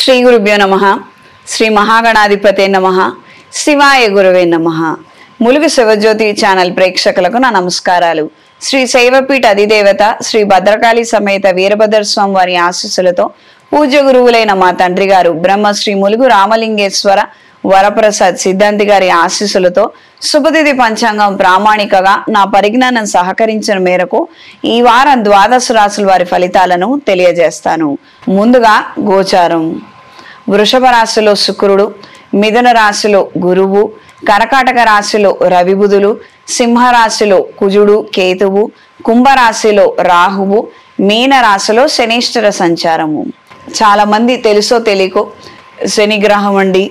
శ్రీ గురుభ్యో నమః. శ్రీ మహాగణాధిపతే నమః. శివాయ గురువే నమః. ములుగు శివజ్యోతి ఛానల్ ప్రేక్షకులకు నా నమస్కారాలు. శ్రీ శైవపీఠ అధిదేవత శ్రీ భద్రకాళి సమేత వీరభద్ర స్వామి వారి ఆశీస్సులతో పూజ్య గురువులైన మా తండ్రి గారు బ్రహ్మశ్రీ ములుగు రామలింగేశ్వర వరప్రసాద్ సిద్ధాంతి గారి ఆశీస్సులతో శుభతిథి పంచాంగం ప్రామాణికగా నా పరిజ్ఞానం సహకరించిన మేరకు ఈ వారం ద్వాదశ రాశుల వారి ఫలితాలను తెలియజేస్తాను. ముందుగా గోచారం. వృషభ రాశిలో శుక్రుడు, మిథున రాశిలో గురువు, కర్కాటక రాశిలో రవి బుధులు, సింహరాశిలో కుజుడు కేతువు, కుంభరాశిలో రాహువు, మీన రాశిలో శనీశ్వర సంచారము. చాలా మంది తెలుసో తెలియకో శనిగ్రహం అండి,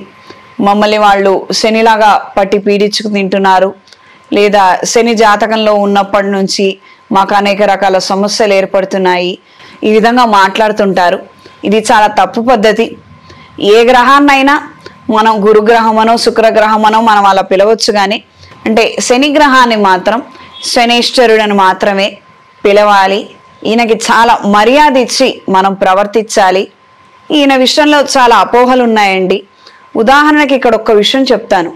మమ్మల్ని వాళ్ళు శనిలాగా పట్టి పీడించుకు తింటున్నారు, లేదా శని జాతకంలో ఉన్నప్పటి నుంచి మాకు అనేక రకాల సమస్యలు ఏర్పడుతున్నాయి, ఈ విధంగా మాట్లాడుతుంటారు. ఇది చాలా తప్పు పద్ధతి. ఏ గ్రహాన్నైనా మనం గురుగ్రహమనో శుక్రగ్రహమనో మనం అలా పిలవచ్చు, కానీ అంటే శని గ్రహాన్ని మాత్రం శనీశ్వరుడని మాత్రమే పిలవాలి. ఈయనకి చాలా మర్యాద ఇచ్చి మనం ప్రవర్తించాలి. ఈయన విషయంలో చాలా అపోహలు ఉన్నాయండి. ఉదాహరణకి ఇక్కడ ఒక్క విషయం చెప్తాను.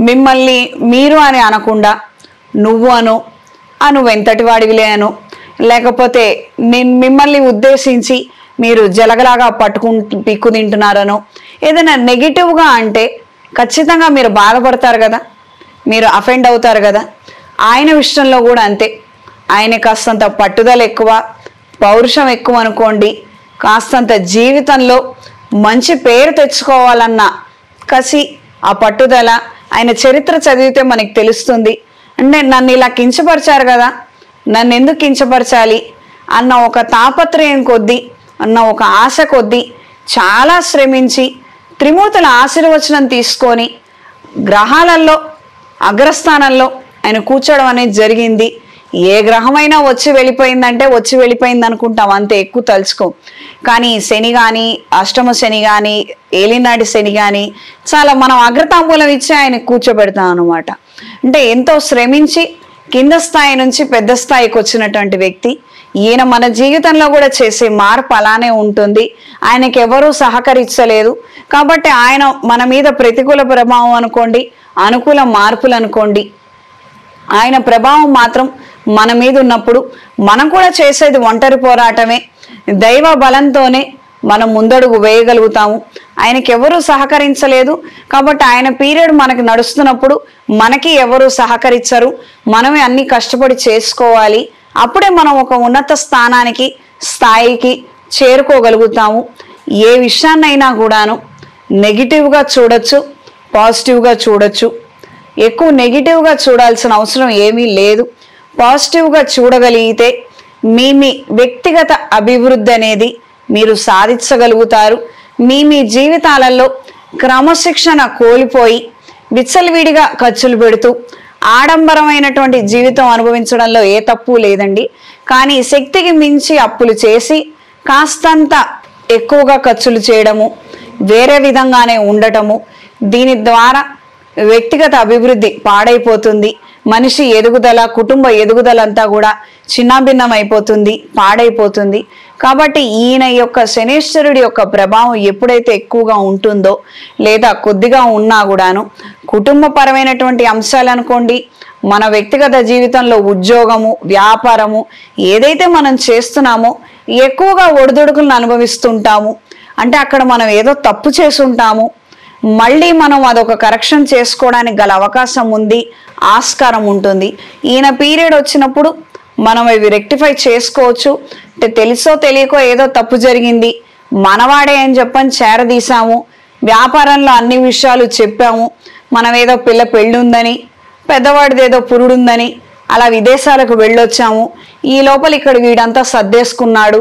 మిమ్మల్ని మీరు అని అనకుండా నువ్వు నువ్వు ఎంతటి వాడివిలే అను, లేకపోతే మిమ్మల్ని ఉద్దేశించి మీరు జలగలాగా పిక్కు తింటున్నారనో ఏదైనా నెగిటివ్గా అంటే ఖచ్చితంగా మీరు బాధపడతారు కదా, మీరు అఫెండ్ అవుతారు కదా. ఆయన విషయంలో కూడా అంతే. ఆయన కాస్తంత పట్టుదల ఎక్కువ, పౌరుషం ఎక్కువ అనుకోండి, కాస్తంత జీవితంలో మంచి పేరు తెచ్చుకోవాలన్న కసి, ఆ పట్టుదల, ఆయన చరిత్ర చదివితే మనకి తెలుస్తుంది. అంటే నన్ను ఇలా కించపరిచారు కదా, నన్ను ఎందుకు కించపరచాలి అన్న ఒక తాపత్రయం కొద్దీ, అన్న ఒక ఆశ కొద్దీ చాలా శ్రమించి త్రిమూర్తుల ఆశీర్వచనం తీసుకొని గ్రహాలలో అగ్రస్థానంలో ఆయన కూర్చోవడం అనేది జరిగింది. ఏ గ్రహమైనా వచ్చి వెళ్ళిపోయిందంటే వచ్చి వెళ్ళిపోయింది అనుకుంటాం, అంతే, ఎక్కువ తలుచుకోం. కానీ శని కానీ, అష్టమ శని కానీ, ఏలినాటి శని కానీ చాలా మనం అగ్రతాంబూలం ఇచ్చి ఆయన కూర్చోబెడతాం అనమాట. అంటే ఎంతో శ్రమించి కింద స్థాయి నుంచి పెద్ద స్థాయికి వచ్చినటువంటి వ్యక్తి ఈయన. మన జీవితంలో కూడా చేసే మార్పు అలానే ఉంటుంది. ఆయనకి ఎవరూ సహకరించలేదు కాబట్టి ఆయన మన మీద ప్రతికూల ప్రభావం అనుకోండి, అనుకూల మార్పులు అనుకోండి, ఆయన ప్రభావం మాత్రం మన మీద ఉన్నప్పుడు మనం కూడా చేసేది ఒంటరి పోరాటమే. దైవ బలంతోనే మనం ముందడుగు వేయగలుగుతాము. ఆయనకి ఎవరూ సహకరించలేదు కాబట్టి ఆయన పీరియడ్ మనకి నడుస్తున్నప్పుడు మనకి ఎవరూ సహకరించరు, మనమే అన్ని కష్టపడి చేసుకోవాలి. అప్పుడే మనం ఒక ఉన్నత స్థాయికి చేరుకోగలుగుతాము. ఏ విషయాన్నైనా కూడాను నెగిటివ్గా చూడొచ్చు, పాజిటివ్గా చూడొచ్చు. ఎక్కువ నెగిటివ్గా చూడాల్సిన అవసరం ఏమీ లేదు. పాజిటివ్గా చూడగలిగితే మీ వ్యక్తిగత అభివృద్ధి అనేది మీరు సాధించగలుగుతారు. మీ జీవితాలలో క్రమశిక్షణ కోల్పోయి విచ్చలవిడిగా ఖర్చులు పెడుతూ ఆడంబరమైనటువంటి జీవితం అనుభవించడంలో ఏ తప్పు లేదండి. కానీ శక్తికి మించి అప్పులు చేసి కాస్తంత ఎక్కువగా ఖర్చులు చేయడము, వేరే విధంగానే ఉండటము, దీని ద్వారా వ్యక్తిగత అభివృద్ధి పాడైపోతుంది. మనిషి ఎదుగుదల, కుటుంబ ఎదుగుదల అంతా కూడా చిన్నాభిన్నం అయిపోతుంది, పాడైపోతుంది. కాబట్టి ఈయన యొక్క శనీశ్వరుడి యొక్క ప్రభావం ఎప్పుడైతే ఎక్కువగా ఉంటుందో, లేదా కొద్దిగా ఉన్నా కూడాను కుటుంబపరమైనటువంటి అంశాలు అనుకోండి, మన వ్యక్తిగత జీవితంలో ఉద్యోగము, వ్యాపారము ఏదైతే మనం చేస్తున్నామో ఎక్కువగా ఒడిదుడుకులను అనుభవిస్తుంటాము. అంటే అక్కడ మనం ఏదో తప్పు చేసుంటాము, మళ్ళీ మనం అదొక కరెక్షన్ చేసుకోవడానికి గల అవకాశం ఉంది, ఆస్కారం ఉంటుంది. ఈయన పీరియడ్ వచ్చినప్పుడు మనం ఇవి రెక్టిఫై చేసుకోవచ్చు. అంటే తెలుసో తెలియకో ఏదో తప్పు జరిగింది, మనవాడే అని చెప్పని చేరదీశాము, వ్యాపారంలో అన్ని విషయాలు చెప్పాము, మనం ఏదో పెళ్ళి ఉందని, పెద్దవాడిది ఏదో పురుడుందని అలా విదేశాలకు వెళ్ళొచ్చాము, ఈ లోపల ఇక్కడ వీడంతా సర్దేసుకున్నాడు,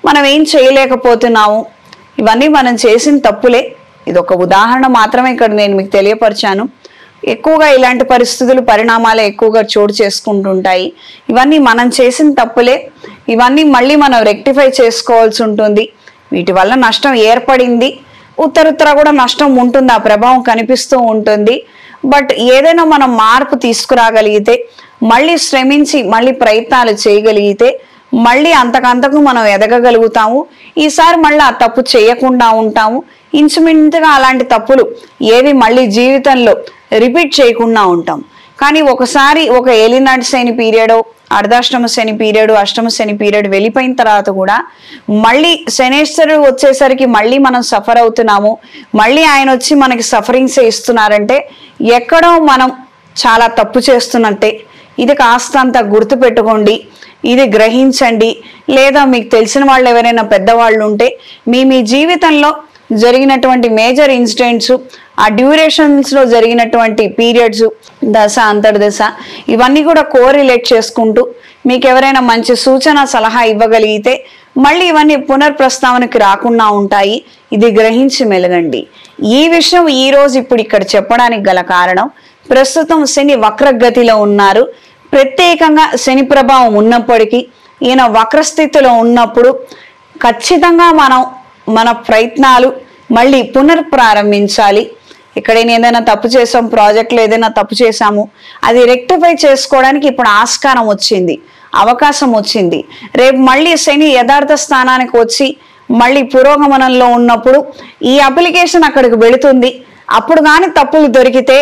మనం ఏం చేయలేకపోతున్నాము. ఇవన్నీ మనం చేసిన తప్పులే. ఇది ఒక ఉదాహరణ మాత్రమే ఇక్కడ నేను మీకు తెలియపరిచాను. ఎక్కువగా ఇలాంటి పరిస్థితులు, పరిణామాలు ఎక్కువగా చోటు చేసుకుంటుంటాయి. ఇవన్నీ మనం చేసిన తప్పులే. ఇవన్నీ మళ్ళీ మనం రెక్టిఫై చేసుకోవాల్సి ఉంటుంది. వీటి వల్ల నష్టం ఏర్పడింది, ఉత్తరుత్తర కూడా నష్టం ఉంటుంది, ఆ ప్రభావం కనిపిస్తూ ఉంటుంది. బట్ ఏదైనా మనం మార్పు తీసుకురాగలిగితే, మళ్ళీ శ్రమించి మళ్ళీ ప్రయత్నాలు చేయగలిగితే మళ్ళీ అంతకంతకు మనం ఎదగగలుగుతాము. ఈసారి మళ్ళీ ఆ తప్పు చేయకుండా ఉంటాము. ఇంచుమించుగా అలాంటి తప్పులు ఏవి మళ్ళీ జీవితంలో రిపీట్ చేయకుండా ఉంటాం. కానీ ఒకసారి ఒక ఏలినాటి శని పీరియడ్, అర్ధాష్టమ శని పీరియడ్, అష్టమ శని పీరియడ్ వెళ్ళిపోయిన తర్వాత కూడా మళ్ళీ శనేశ్వరుడు వచ్చేసరికి మళ్ళీ మనం సఫర్ అవుతున్నాము, మళ్ళీ ఆయన వచ్చి మనకి సఫరింగ్స్ ఇస్తున్నారంటే ఎక్కడో మనం చాలా తప్పు చేస్తున్నట్టే. ఇది కాస్తంత గుర్తు పెట్టుకోండి, ఇది గ్రహించండి. లేదా మీకు తెలిసిన వాళ్ళు ఎవరైనా పెద్దవాళ్ళు ఉంటే మీ జీవితంలో జరిగినటువంటి మేజర్ ఇన్సిడెంట్స్, ఆ డ్యూరేషన్స్లో జరిగినటువంటి పీరియడ్స్, దశ అంతర్దశ, ఇవన్నీ కూడా కోరిలేట్ చేసుకుంటూ మీకు ఎవరైనా మంచి సూచన సలహా ఇవ్వగలిగితే మళ్ళీ ఇవన్నీ పునర్ప్రస్తావనకి రాకుండా ఉంటాయి. ఇది గ్రహించి మెలగండి. ఈ విషయం ఈరోజు ఇప్పుడు ఇక్కడ చెప్పడానికి గల కారణం, ప్రస్తుతం శని వక్రగతిలో ఉన్నారు. ప్రత్యేకంగా శని ప్రభావం ఉన్నప్పటికీ ఈయన వక్రస్థితిలో ఉన్నప్పుడు ఖచ్చితంగా మన ప్రయత్నాలు మళ్ళీ పునర్ప్రారంభించాలి. ఎక్కడైనా ఏదైనా తప్పు చేసాం, ప్రాజెక్ట్లో ఏదైనా తప్పు చేసాము, అది రెక్టిఫై చేసుకోవడానికి ఇప్పుడు ఆస్కారం వచ్చింది, అవకాశం వచ్చింది. రేపు మళ్ళీ శని యథార్థ స్థానానికి వచ్చి మళ్ళీ పురోగమనంలో ఉన్నప్పుడు ఈ అప్లికేషన్ అక్కడికి వెళుతుంది. అప్పుడు కానీ తప్పులు దొరికితే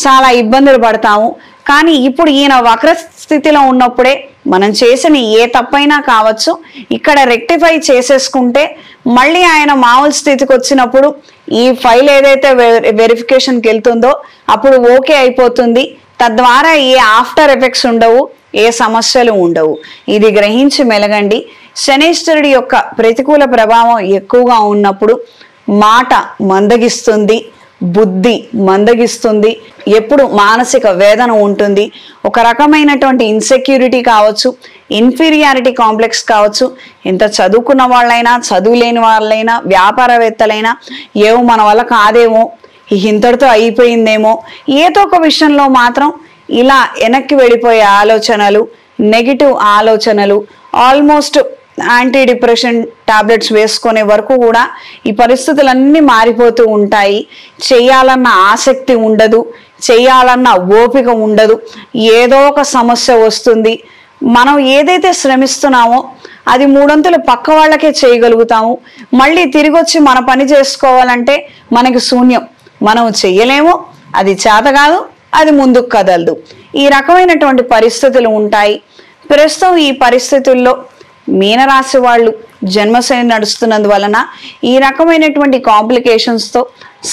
చాలా ఇబ్బందులు పడతాము. కానీ ఇప్పుడు ఈయన వక్ర స్థితిలో ఉన్నప్పుడే మనం చేసిన ఏ తప్పైనా కావచ్చు ఇక్కడ రెక్టిఫై చేసేసుకుంటే మళ్ళీ ఆయన మామూలు స్థితికి వచ్చినప్పుడు ఈ ఫైల్ ఏదైతే వెరిఫికేషన్కి వెళ్తుందో అప్పుడు ఓకే అయిపోతుంది. తద్వారా ఏ ఆఫ్టర్ ఎఫెక్ట్స్ ఉండవు, ఏ సమస్యలు ఉండవు. ఇది గ్రహించి మెలగండి. శనేశ్వరుడి యొక్క ప్రతికూల ప్రభావం ఎక్కువగా ఉన్నప్పుడు మాట మందగిస్తుంది, బుద్ధి మందగిస్తుంది, ఎప్పుడు మానసిక వేదన ఉంటుంది, ఒక రకమైనటువంటి ఇన్సెక్యూరిటీ కావచ్చు, ఇన్ఫీరియారిటీ కాంప్లెక్స్ కావచ్చు. ఎంత చదువుకున్న వాళ్ళైనా, చదువులేని వాళ్ళైనా, వ్యాపారవేత్తలైనా ఏమో మన వల్ల కాదేమో, ఇంతటితో అయిపోయిందేమో, ఏదో ఒక విషయంలో మాత్రం ఇలా వెనక్కి వెళ్ళిపోయే ఆలోచనలు, నెగిటివ్ ఆలోచనలు, ఆల్మోస్ట్ యాంటీ డిప్రెషన్ టాబ్లెట్స్ వేసుకునే వరకు కూడా ఈ పరిస్థితులన్నీ మారిపోతూ ఉంటాయి. చేయాలన్న ఆసక్తి ఉండదు, చేయాలన్న ఓపిక ఉండదు, ఏదో ఒక సమస్య వస్తుంది. మనం ఏదైతే శ్రమిస్తున్నామో అది మూడొంతులు పక్క వాళ్ళకే చేయగలుగుతాము. మళ్ళీ తిరిగి వచ్చి మన పని చేసుకోవాలంటే మనకి శూన్యం, మనం చెయ్యలేము, అది చేత కాదు, అది ముందుకు కదలదు. ఈ రకమైనటువంటి పరిస్థితులు ఉంటాయి. ప్రస్తుతం ఈ పరిస్థితుల్లో మీనరాశి వాళ్ళు జన్మశని నడుస్తున్నందువలన ఈ రకమైనటువంటి కాంప్లికేషన్స్తో,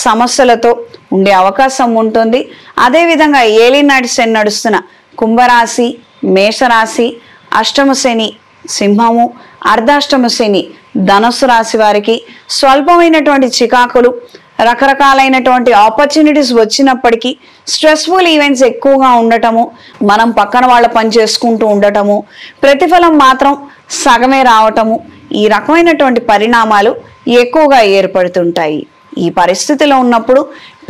సమస్యలతో ఉండే అవకాశం ఉంటుంది. అదేవిధంగా ఏలినాటి శని నడుస్తున్న కుంభరాశి, మేషరాశి, అష్టమ శని సింహము, అర్ధాష్టమ శని ధనుస్సు రాశి వారికి స్వల్పమైనటువంటి చికాకులు, రకరకాలైనటువంటి ఆపర్చునిటీస్ వచ్చినప్పటికీ స్ట్రెస్ఫుల్ ఈవెంట్స్ ఎక్కువగా ఉండటము, మనం పక్కన వాళ్ళ పని చేసుకుంటూ ఉండటము, ప్రతిఫలం మాత్రం సగమే రావటము, ఈ రకమైనటువంటి పరిణామాలు ఎక్కువగా ఏర్పడుతుంటాయి. ఈ పరిస్థితిలో ఉన్నప్పుడు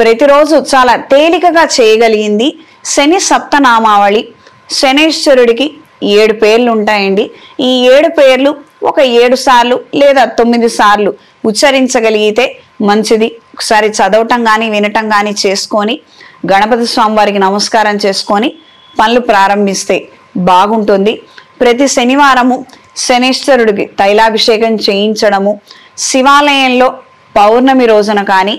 ప్రతిరోజు చాలా తేలికగా చేయగలిగింది శని సప్తనామావళి. శనేశ్వరుడికి 7 పేర్లు ఉంటాయండి. ఈ 7 పేర్లు ఒక 7 సార్లు లేదా 9 సార్లు ఉచ్చరించగలిగితే మంచిది. ఒకసారి చదవటం కానీ వినటం కానీ చేసుకొని గణపతి స్వామి వారికి నమస్కారం చేసుకొని పనులు ప్రారంభిస్తే బాగుంటుంది. ప్రతి శనివారము శనేశ్వరుడికి తైలాభిషేకం చేయించడము, శివాలయంలో పౌర్ణమి రోజున కానీ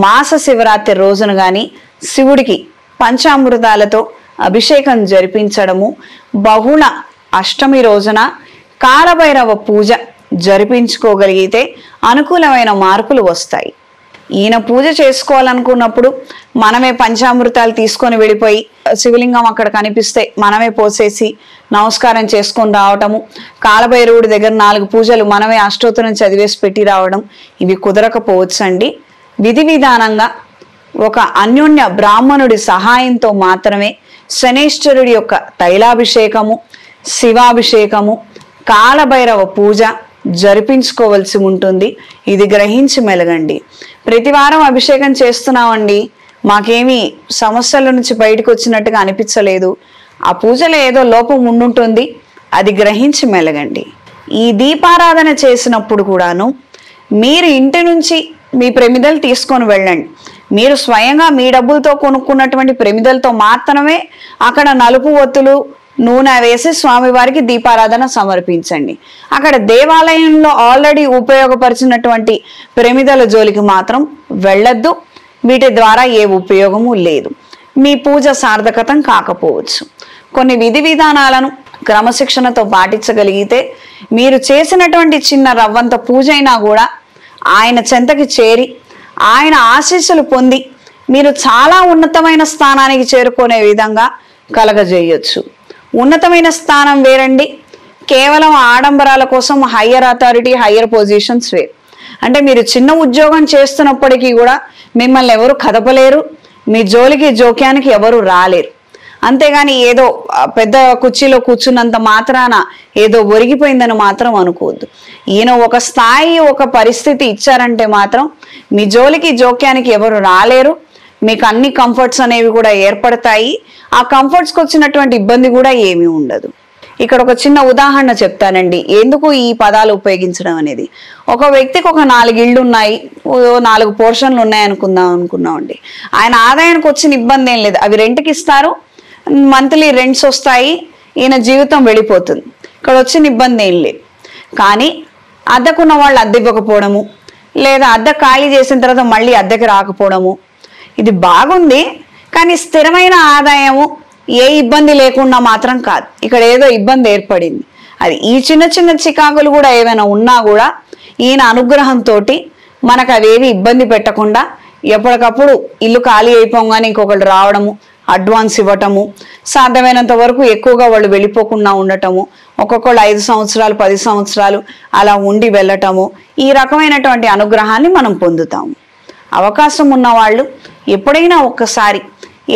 మాస శివరాత్రి రోజున కానీ శివుడికి పంచామృతాలతో అభిషేకం జరిపించడము, బహుళ అష్టమి రోజున కాలభైరవ పూజ జరిపించుకోగలిగితే అనుకూలమైన మార్పులు వస్తాయి. ఈయన పూజ చేసుకోవాలనుకున్నప్పుడు మనమే పంచామృతాలు తీసుకొని వెళ్ళిపోయి శివలింగం అక్కడ కనిపిస్తే మనమే పోసేసి నమస్కారం చేసుకొని రావటము, కాలభైరవుడి దగ్గర 4 పూజలు మనమే అష్టోత్తరం చదివేసి పెట్టి రావడం, ఇవి కుదరకపోవచ్చండి. విధి విధానంగా ఒక అన్యోన్య బ్రాహ్మణుడి సహాయంతో మాత్రమే శనేశ్వరుడి యొక్క తైలాభిషేకము, శివాభిషేకము, కాలభైరవ పూజ జరిపించుకోవలసి ఉంటుంది. ఇది గ్రహించి మెలగండి. ప్రతి వారం అభిషేకం చేస్తున్నామండి, మాకేమీ సమస్యల నుంచి బయటకు వచ్చినట్టుగా అనిపించలేదు, ఆ పూజలో ఏదో లోపం ఉండుంటుంది, అది గ్రహించి మెలగండి. ఈ దీపారాధన చేసినప్పుడు కూడాను మీరు ఇంటి నుంచి మీ ప్రమిదలు తీసుకొని వెళ్ళండి. మీరు స్వయంగా మీ డబ్బులతో కొనుక్కున్నటువంటి ప్రమిదలతో మాత్రమే అక్కడ నలుపు ఒత్తులు, నూనె వేసి స్వామివారికి దీపారాధన సమర్పించండి. అక్కడ దేవాలయంలో ఆల్రెడీ ఉపయోగపరిచినటువంటి ప్రమిదల జోలికి మాత్రం వెళ్ళొద్దు. వీటి ద్వారా ఏ ఉపయోగము లేదు. మీ పూజ సార్థకతం కాకపోవచ్చు. కొన్ని విధి విధానాలను క్రమశిక్షణతో పాటించగలిగితే మీరు చేసినటువంటి చిన్న రవ్వంత పూజ అయినా కూడా ఆయన చెంతకి చేరి ఆయన ఆశీస్సులు పొంది మీరు చాలా ఉన్నతమైన స్థానానికి చేరుకునే విధంగా కలగజేయొచ్చు. ఉన్నతమైన స్థానం వేరండి, కేవలం ఆడంబరాల కోసం హయ్యర్ అథారిటీ, హయ్యర్ పొజిషన్స్ వేరు. అంటే మీరు చిన్న ఉద్యోగం చేస్తున్నప్పటికీ కూడా మిమ్మల్ని ఎవరు కదపలేరు, మీ జోలికి జోక్యానికి ఎవరు రాలేరు. అంతేగాని ఏదో పెద్ద కుర్చీలో కూర్చున్నంత మాత్రాన ఏదో ఒరిగిపోయిందని మాత్రం అనుకోవద్దు. ఈయన ఒక స్థాయి, ఒక పరిస్థితి ఇచ్చారంటే మాత్రం మీ జోలికి జోక్యానికి ఎవరు రాలేరు. మీకు అన్ని కంఫర్ట్స్ అనేవి కూడా ఏర్పడతాయి. ఆ కంఫర్ట్స్కి వచ్చినటువంటి ఇబ్బంది కూడా ఏమీ ఉండదు. ఇక్కడ ఒక చిన్న ఉదాహరణ చెప్తానండి, ఎందుకు ఈ పదాలు ఉపయోగించడం అనేది. ఒక వ్యక్తికి ఒక 4 ఇళ్ళు ఉన్నాయి, 4 పోర్షన్లు ఉన్నాయి అనుకున్నామండి. ఆయన ఆదాయానికి వచ్చిన ఇబ్బంది ఏం లేదు, అవి రెంట్కి ఇస్తారు, మంత్లీ రెంట్స్ వస్తాయి, ఈయన జీవితం వెళ్ళిపోతుంది. ఇక్కడ వచ్చిన ఇబ్బంది ఏం లేదు. కానీ అద్దెకున్న వాళ్ళు అద్దె ఇవ్వకపోవడము, లేదా అద్దె ఖాళీ చేసిన తర్వాత మళ్ళీ అద్దెకి రాకపోవడము, ఇది బాగుంది. కానీ స్థిరమైన ఆదాయము ఏ ఇబ్బంది లేకుండా మాత్రం కాదు, ఇక్కడ ఏదో ఇబ్బంది ఏర్పడింది. అది ఈ చిన్న చిన్న చికాకులు కూడా ఏమైనా ఉన్నా కూడా ఈయన అనుగ్రహంతో మనకు అవేవి ఇబ్బంది పెట్టకుండా ఎప్పటికప్పుడు ఇల్లు ఖాళీ అయిపోగానే ఇంకొకళ్ళు రావడము, అడ్వాన్స్ ఇవ్వటము, సాధ్యమైనంత వరకు ఎక్కువగా వాళ్ళు వెళ్ళిపోకుండా ఉండటము, ఒక్కొక్కళ్ళు 5 సంవత్సరాలు 10 సంవత్సరాలు అలా ఉండి వెళ్ళటము, ఈ రకమైనటువంటి అనుగ్రహాన్ని మనం పొందుతాము. అవకాశం ఉన్న వాళ్ళు ఎప్పుడైనా ఒక్కసారి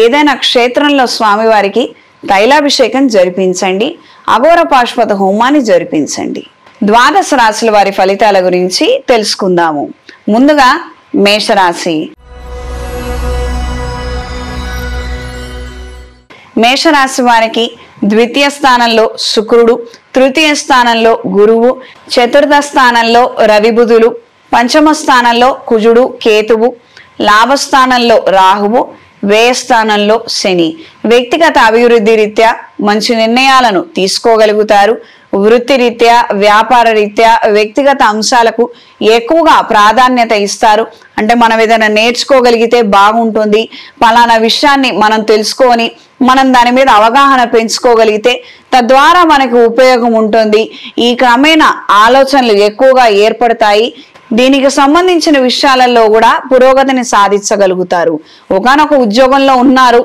ఏదైనా క్షేత్రంలో స్వామివారికి తైలాభిషేకం జరిపించండి, అఘోర పాశుపత హోమాన్ని జరిపించండి. 12 రాశుల వారి ఫలితాల గురించి తెలుసుకుందాము. ముందుగా మేషరాశి. మేషరాశి వారికి ద్వితీయ స్థానంలో శుక్రుడు, తృతీయ స్థానంలో గురువు, చతుర్థ స్థానంలో రవి బుధులు, పంచమ స్థానంలో కుజుడు కేతువు, లాభస్థానంలో రాహువు, వ్యయస్థానంలో శని. వ్యక్తిగత అభివృద్ధి రీత్యా మంచి నిర్ణయాలను తీసుకోగలుగుతారు. వృత్తి రీత్యా, వ్యాపార రీత్యా, వ్యక్తిగత అంశాలకు ఎక్కువగా ప్రాధాన్యత ఇస్తారు. అంటే మనం ఏదైనా నేర్చుకోగలిగితే బాగుంటుంది, పలానా విషయాన్ని మనం తెలుసుకొని మనం దాని మీద అవగాహన పెంచుకోగలిగితే తద్వారా మనకు ఉపయోగం ఉంటుంది. ఈ క్రమేణా ఆలోచనలు ఎక్కువగా ఏర్పడతాయి. దీనికి సంబంధించిన విషయాలలో కూడా పురోగతిని సాధించగలుగుతారు. ఒకానొక ఉద్యోగంలో ఉన్నారు,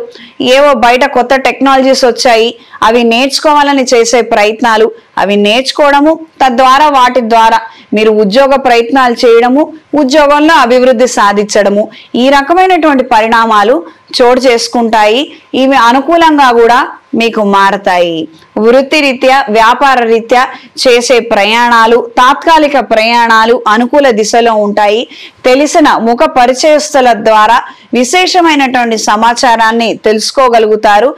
ఏవో బయట కొత్త టెక్నాలజీస్ వచ్చాయి, అవి నేర్చుకోవాలని చేసే ప్రయత్నాలు, అవి నేర్చుకోవడము, తద్వారా వాటి ద్వారా మీరు ఉద్యోగ ప్రయత్నాలు చేయడము, ఉద్యోగంలో అభివృద్ధి సాధించడము, ఈ రకమైనటువంటి పరిణామాలు చోటు చేసుకుంటాయి. ఇవి అనుకూలంగా కూడా మీకు మారతాయి. వృత్తి రీత్యా, వ్యాపార రీత్యా చేసే ప్రయాణాలు, తాత్కాలిక ప్రయాణాలు అనుకూల దిశలో ఉంటాయి. తెలిసిన ముఖ పరిచయస్తుల ద్వారా విశేషమైనటువంటి సమాచారాన్ని తెలుసుకోగలుగుతారు.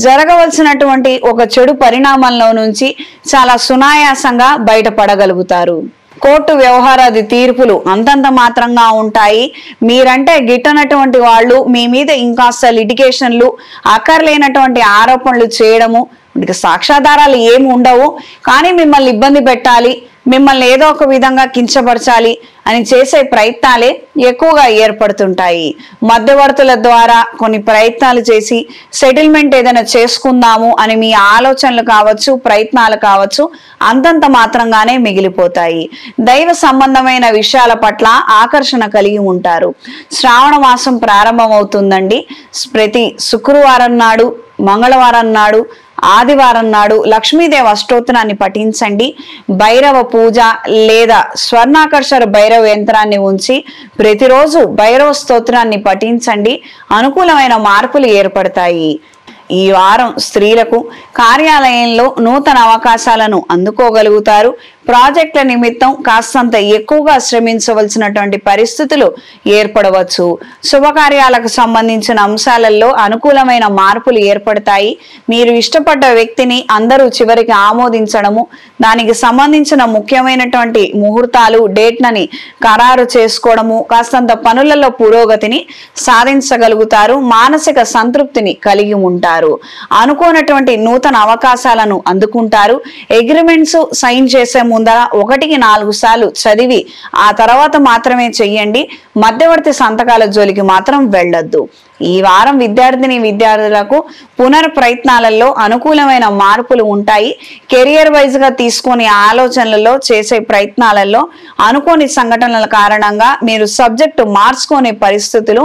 జరగవలసినటువంటి ఒక చెడు పరిణామంలో నుంచి చాలా సునాయాసంగా బయటపడగలుగుతారు. కోర్టు వ్యవహారాది తీర్పులు అంతంత మాత్రంగా ఉంటాయి. మీరంటే గిట్టనటువంటి వాళ్ళు మీ మీద ఇంకాస్త లిటిగేషన్లు, అక్కర్లేనటువంటి ఆరోపణలు చేయడము, సాక్ష్యాధారాలు ఏమి ఉండవు, కానీ మిమ్మల్ని ఇబ్బంది పెట్టాలి, మిమ్మల్ని ఏదో ఒక విధంగా కించపరచాలి అని చేసే ప్రయత్నాలే ఎక్కువగా ఏర్పడుతుంటాయి. మధ్యవర్తుల ద్వారా కొన్ని ప్రయత్నాలు చేసి సెటిల్మెంట్ ఏదైనా చేసుకుందాము అని మీ ఆలోచనలు కావచ్చు, ప్రయత్నాలు కావచ్చు, అంతంత మాత్రంగానే మిగిలిపోతాయి. దైవ సంబంధమైన విషయాల పట్ల ఆకర్షణ కలిగి ఉంటారు. శ్రావణ మాసం ప్రారంభమవుతుందండి. ప్రతి శుక్రవారం నాడు, మంగళవారం నాడు, ఆదివారం నాడు లక్ష్మీదేవి అష్టోత్తరాన్ని పఠించండి. భైరవ పూజ లేదా స్వర్ణాకర్షణ భైరవ యంత్రాన్ని ఉంచి ప్రతిరోజు భైరవ స్తోత్రాన్ని పఠించండి. అనుకూలమైన మార్పులు ఏర్పడతాయి. ఈ వారం స్త్రీలకు కార్యాలయంలో నూతన అవకాశాలను అందుకోగలుగుతారు. ప్రాజెక్టుల నిమిత్తం కాస్తంత ఎక్కువగా శ్రమించవలసినటువంటి పరిస్థితులు ఏర్పడవచ్చు. శుభకార్యాలకు సంబంధించిన అంశాలలో అనుకూలమైన మార్పులు ఏర్పడతాయి. మీరు ఇష్టపడ్డ వ్యక్తిని అందరూ చివరికి ఆమోదించడము, దానికి సంబంధించిన ముఖ్యమైనటువంటి ముహూర్తాలు డేట్లని ఖరారు చేసుకోవడము, కాస్తంత పనులలో పురోగతిని సాధించగలుగుతారు. మానసిక సంతృప్తిని కలిగి ఉంటారు. అనుకోనటువంటి నూతన అవకాశాలను అందుకుంటారు. అగ్రిమెంట్స్ సైన్ చేసే ముందర 1-4 సార్లు చదివి ఆ తర్వాత మాత్రమే చెయ్యండి. మధ్యవర్తి సంతకాల జోలికి మాత్రం వెళ్ళొద్దు. ఈ వారం విద్యార్థులకు పునర్ప్రయత్నాలలో అనుకూలమైన మార్పులు ఉంటాయి. కెరియర్ వైజ్ గా తీసుకునే ఆలోచనలలో చేసే ప్రయత్నాలలో అనుకోని సంఘటనల కారణంగా మీరు సబ్జెక్టు మార్చుకునే పరిస్థితులు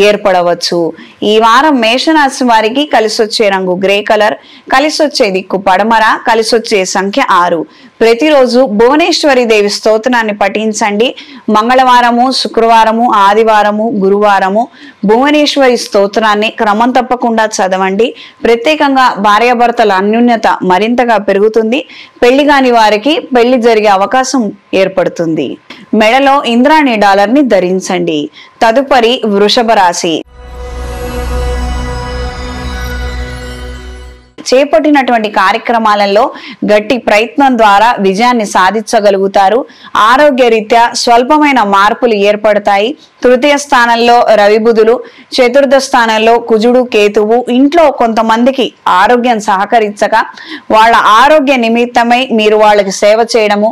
ఏర్పడవచ్చు. ఈ వారం మేషరాశి వారికి కలిసొచ్చే రంగు గ్రే కలర్, కలిసొచ్చే దిక్కు పడమర, కలిసొచ్చే సంఖ్య 6. ప్రతిరోజు భువనేశ్వరి దేవి స్తోత్రాన్ని పఠించండి. మంగళవారము, శుక్రవారము, ఆదివారము, గురువారము భువనేశ్వరి స్తోత్రాన్ని క్రమం తప్పకుండా చదవండి. ప్రత్యేకంగా భార్యాభర్తల అన్యోన్యత మరింతగా పెరుగుతుంది. పెళ్లి కాని వారికి పెళ్లి జరిగే అవకాశం ఏర్పడుతుంది. మెడలో ఇంద్రాణి డాలర్ని ధరించండి. తదుపరి వృషభ రాశి. చేపట్టినటువంటి కార్యక్రమాలలో గట్టి ప్రయత్నం ద్వారా విజయాన్ని సాధించగలుగుతారు. ఆరోగ్య రీత్యా స్వల్పమైన మార్పులు ఏర్పడతాయి. తృతీయ స్థానంలో రవి బుధులు, చతుర్థ స్థానంలో కుజుడు కేతువు. ఇంట్లో కొంతమందికి ఆరోగ్యం సహకరించక వాళ్ళ ఆరోగ్య నిమిత్తమై మీరు వాళ్ళకి సేవ చేయడము,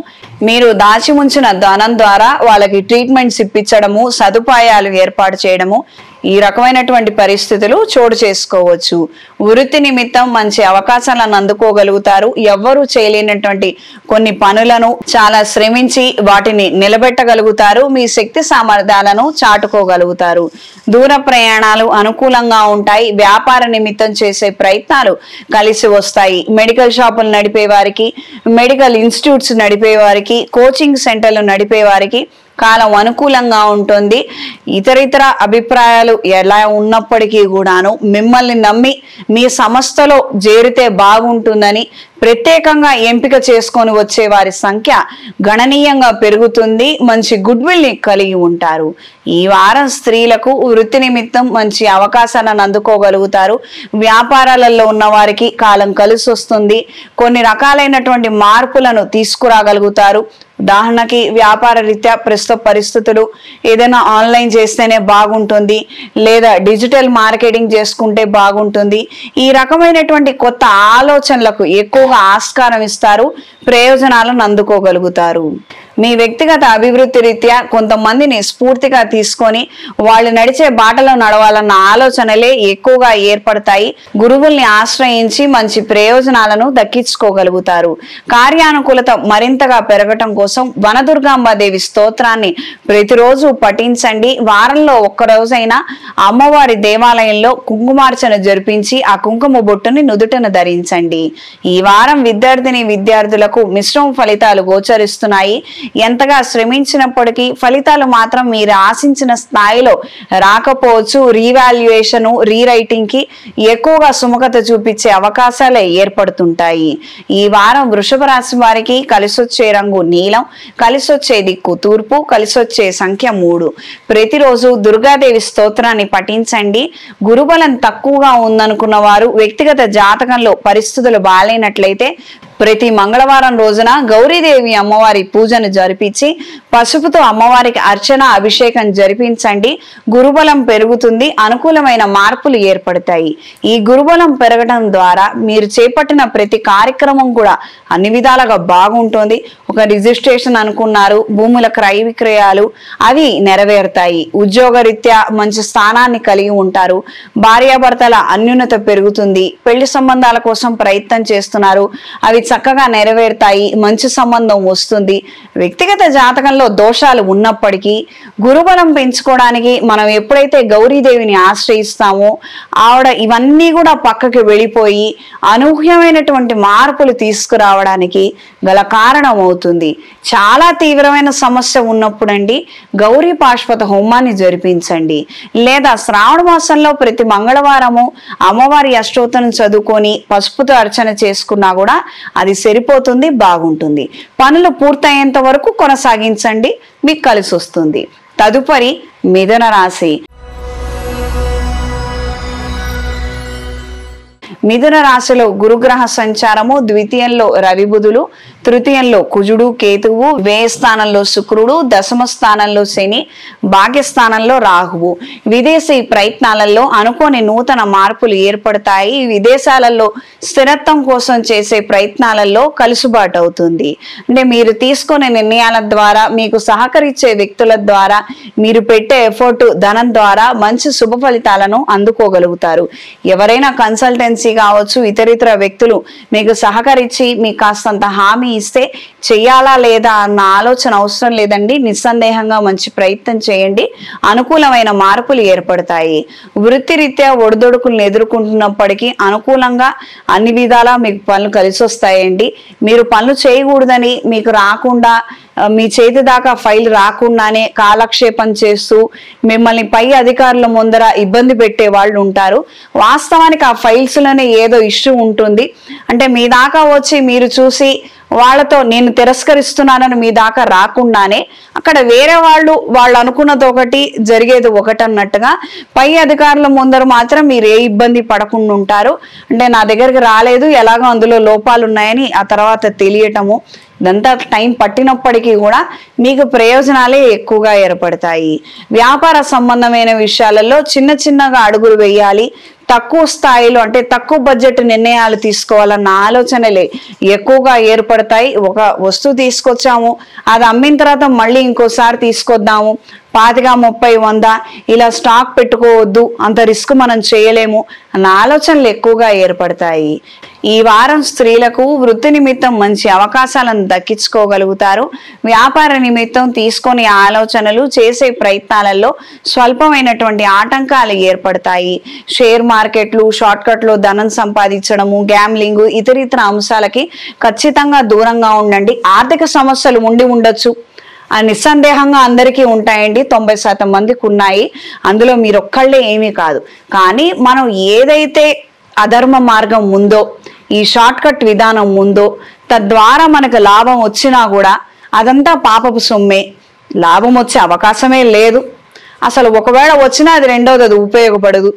మీరు దాచి ఉంచిన ధనం ద్వారా వాళ్ళకి ట్రీట్మెంట్స్ ఇప్పించడము, సదుపాయాలు ఏర్పాటు చేయడము, ఈ రకమైనటువంటి పరిస్థితులు చోటు చేసుకోవచ్చు. వృత్తి నిమిత్తం మంచి అవకాశాలను అందుకోగలుగుతారు. ఎవ్వరూ చేయలేనటువంటి కొన్ని పనులను చాలా శ్రమించి వాటిని నిలబెట్టగలుగుతారు. మీ శక్తి సామర్థ్యాలను చాటుకోగలుగుతారు. దూర ప్రయాణాలు అనుకూలంగా ఉంటాయి. వ్యాపార నిమిత్తం చేసే ప్రయత్నాలు కలిసి వస్తాయి. మెడికల్ షాపులు నడిపే వారికి, మెడికల్ ఇన్స్టిట్యూట్స్ నడిపే వారికి, కోచింగ్ సెంటర్లు నడిపే వారికి కాలం అనుకూలంగా ఉంటుంది. ఇతరితర అభిప్రాయాలు ఎలా ఉన్నప్పటికీ కూడాను మిమ్మల్ని నమ్మి మీ సంస్థలో చేరితే బాగుంటుందని ప్రత్యేకంగా ఎంపిక చేసుకొని వచ్చే వారి సంఖ్య గణనీయంగా పెరుగుతుంది. మంచి గుడ్ విల్ ని కలిగి ఉంటారు. ఈ వారం స్త్రీలకు వృత్తి నిమిత్తం మంచి అవకాశాలను అందుకోగలుగుతారు. వ్యాపారాలలో ఉన్న వారికి కాలం కలిసి వస్తుంది. కొన్ని రకాలైనటువంటి మార్పులను తీసుకురాగలుగుతారు. ఉదాహరణకి వ్యాపార రీత్యా ప్రస్తుత పరిస్థితులు ఏదైనా ఆన్లైన్ చేస్తేనే బాగుంటుంది, లేదా డిజిటల్ మార్కెటింగ్ చేసుకుంటే బాగుంటుంది. ఈ రకమైనటువంటి కొత్త ఆలోచనలకు ఎక్కువగా ఆస్కారం ఇస్తారు. ప్రయోజనాలను అందుకోగలుగుతారు. మీ వ్యక్తిగత అభివృద్ధి రీత్యా కొంతమందిని స్ఫూర్తిగా తీసుకొని వాళ్ళు నడిచే బాటలో నడవాలన్న ఆలోచనలే ఎక్కువగా ఏర్పడతాయి. గురువుల్ని ఆశ్రయించి మంచి ప్రయోజనాలను దక్కించుకోగలుగుతారు. కార్యానుకూలత మరింతగా పెరగటం కోసం వనదుర్గాంబాదేవి స్తోత్రాన్ని ప్రతిరోజు పఠించండి. వారంలో ఒక్కరోజైనా అమ్మవారి దేవాలయంలో కుంకుమార్చన జరిపించి ఆ కుంకుమ బొట్టుని నుదుటను ధరించండి. ఈ వారం విద్యార్థులకు మిశ్రమ ఫలితాలు గోచరిస్తున్నాయి. ఎంతగా శ్రమించినప్పటికీ ఫలితాలు మాత్రం మీరు ఆశించిన స్థాయిలో రాకపోవచ్చు. రీవాల్యుయేషన్, రీరైటింగ్ కి ఎక్కువగా సుముఖత చూపించే అవకాశాలే ఏర్పడుతుంటాయి. ఈ వారం వృషభ రాశి వారికి కలిసొచ్చే రంగు నీలం, కలిసొచ్చే దిక్కు తూర్పు, కలిసొచ్చే సంఖ్య 3. ప్రతిరోజు దుర్గాదేవి స్తోత్రాన్ని పఠించండి. గురుబలం తక్కువగా ఉందనుకున్న వారు వ్యక్తిగత జాతకంలో పరిస్థితులు బాలేనట్లయితే ప్రతి మంగళవారం రోజున గౌరీదేవి అమ్మవారి పూజను జరిపించి పసుపుతో అమ్మవారికి అర్చన, అభిషేకం జరిపించండి. గురుబలం పెరుగుతుంది. అనుకూలమైన మార్పులు ఏర్పడతాయి. ఈ గురుబలం పెరగడం ద్వారా మీరు చేపట్టిన ప్రతి కార్యక్రమం కూడా అన్ని విధాలుగా బాగుంటుంది. ఒక రిజిస్ట్రేషన్ అనుకున్నారు, భూముల క్రయ విక్రయాలు అవి నెరవేరుతాయి. ఉద్యోగరీత్యా మంచి స్థానాన్ని కలిగి ఉంటారు. భార్యాభర్తల అన్యోన్యత పెరుగుతుంది. పెళ్లి సంబంధాల కోసం ప్రయత్నం చేస్తున్నారు, అవి చక్కగా నెరవేరుతాయి. మంచి సంబంధం వస్తుంది. వ్యక్తిగత జాతకంలో దోషాలు ఉన్నప్పటికీ గురుబలం పెంచుకోవడానికి మనం ఎప్పుడైతే గౌరీదేవిని ఆశ్రయిస్తామో ఆవిడ ఇవన్నీ కూడా పక్కకి వెళ్ళిపోయి అనూహ్యమైనటువంటి మార్పులు తీసుకురావడానికి గల కారణం అవుతుంది. చాలా తీవ్రమైన సమస్య ఉన్నప్పుడండి గౌరీ పాశుపత హోమాన్ని జరిపించండి. లేదా శ్రావణ మాసంలో ప్రతి మంగళవారము అమ్మవారి అష్టోత్తరం చదువుకొని పసుపుతో అర్చన చేసుకున్నా కూడా అది సరిపోతుంది, బాగుంటుంది. పనులు పూర్తయ్యేంత వరకు కొనసాగించండి, మీకు కలిసి వస్తుంది. తదుపరి మిథున రాశి. మిథున రాశిలో గురుగ్రహ సంచారము, ద్వితీయంలో రవి బుధులు, తృతీయంలో కుజుడు కేతువు, వ్యయ స్థానంలో శుక్రుడు, దశమ స్థానంలో శని, భాగ్యస్థానంలో రాహువు. విదేశీ ప్రయత్నాలలో అనుకోని నూతన మార్పులు ఏర్పడతాయి. విదేశాలలో స్థిరత్వం కోసం చేసే ప్రయత్నాలలో కలుసుబాటు అవుతుంది. అంటే మీరు తీసుకునే నిర్ణయాల ద్వారా, మీకు సహకరించే వ్యక్తుల ద్వారా, మీరు పెట్టే ఎఫర్ట్ ధనం ద్వారా మంచి శుభ ఫలితాలను అందుకోగలుగుతారు. ఎవరైనా కన్సల్టెన్సీ కావచ్చు, ఇతరితర వ్యక్తులు మీకు సహకరించి మీకు కాస్తంత హామీ ఇస్తే చెయ్యాలా లేదా అన్న ఆలోచన అవసరం లేదండి. నిస్సందేహంగా మంచి ప్రయత్నం చేయండి, అనుకూలమైన మార్పులు ఏర్పడతాయి. వృత్తిరీత్యా ఒడిదొడుకులను ఎదుర్కొంటున్నప్పటికీ అనుకూలంగా అన్ని విధాలా మీకు పనులు కలిసి వస్తాయండి. మీరు పనులు చేయకూడదని మీకు రాకుండా, మీ చేతి దాకా ఫైల్ రాకుండానే కాలక్షేపం చేస్తూ మిమ్మల్ని పై అధికారుల ముందర ఇబ్బంది పెట్టే వాళ్ళు ఉంటారు. వాస్తవానికి ఆ ఫైల్స్ లోనే ఏదో ఇష్యూ ఉంటుంది. అంటే మీ దాకా వచ్చి మీరు చూసి వాళ్ళతో నేను తిరస్కరిస్తున్నానని మీ దాకా రాకుండానే అక్కడ వేరే వాళ్ళు అనుకున్నది ఒకటి, జరిగేది ఒకటి అన్నట్టుగా పై అధికారుల ముందర మాత్రం మీరు ఏ ఇబ్బంది పడకుండా ఉంటారు. అంటే నా దగ్గరికి రాలేదు, ఎలాగో అందులో లోపాలు ఉన్నాయని ఆ తర్వాత తెలియటము, ఇదంతా టైం పట్టినప్పటికీ కూడా మీకు ప్రయోజనాలే ఎక్కువగా ఏర్పడతాయి. వ్యాపార సంబంధమైన విషయాలలో చిన్న చిన్నగా అడుగులు వేయాలి. తక్కువ స్థాయిలో, అంటే తక్కువ బడ్జెట్ నిర్ణయాలు తీసుకోవాలన్న ఆలోచనలే ఎక్కువగా ఏర్పడతాయి. ఒక వస్తువు తీసుకొచ్చాము, అది అమ్మిన తర్వాత మళ్ళీ ఇంకోసారి తీసుకొద్దాము, 25, 30, 100 ఇలా స్టాక్ పెట్టుకోవద్దు, అంత రిస్క్ మనం చేయలేము అన్న ఆలోచనలు ఎక్కువగా ఏర్పడతాయి. ఈ వారం స్త్రీలకు వృత్తి నిమిత్తం మంచి అవకాశాలను దక్కించుకోగలుగుతారు. వ్యాపార నిమిత్తం తీసుకొని ఆలోచనలు చేసే ప్రయత్నాలలో స్వల్పమైనటువంటి ఆటంకాలు ఏర్పడతాయి. షేర్ మార్కెట్లు, షార్ట్ కట్లో ధనం సంపాదించడము, గ్యాంబ్లింగ్, ఇతరితర అంశాలకి ఖచ్చితంగా దూరంగా ఉండండి. ఆర్థిక సమస్యలు ఉండొచ్చు, నిస్సందేహంగా అందరికీ ఉంటాయండి. 90% మందికి ఉన్నాయి. అందులో మీరు ఒక్కళ్ళే ఏమీ కాదు. కానీ మనం ఏదైతే అధర్మ మార్గం ఉందో, ఈ షార్ట్ కట్ విధానం ఉందో, తద్వారా మనకు లాభం వచ్చినా కూడా అదంతా పాపపు సొమ్మే, లాభం వచ్చే అవకాశమే లేదు. అసలు ఒకవేళ వచ్చినా అది రెండోది అది ఉపయోగపడదు.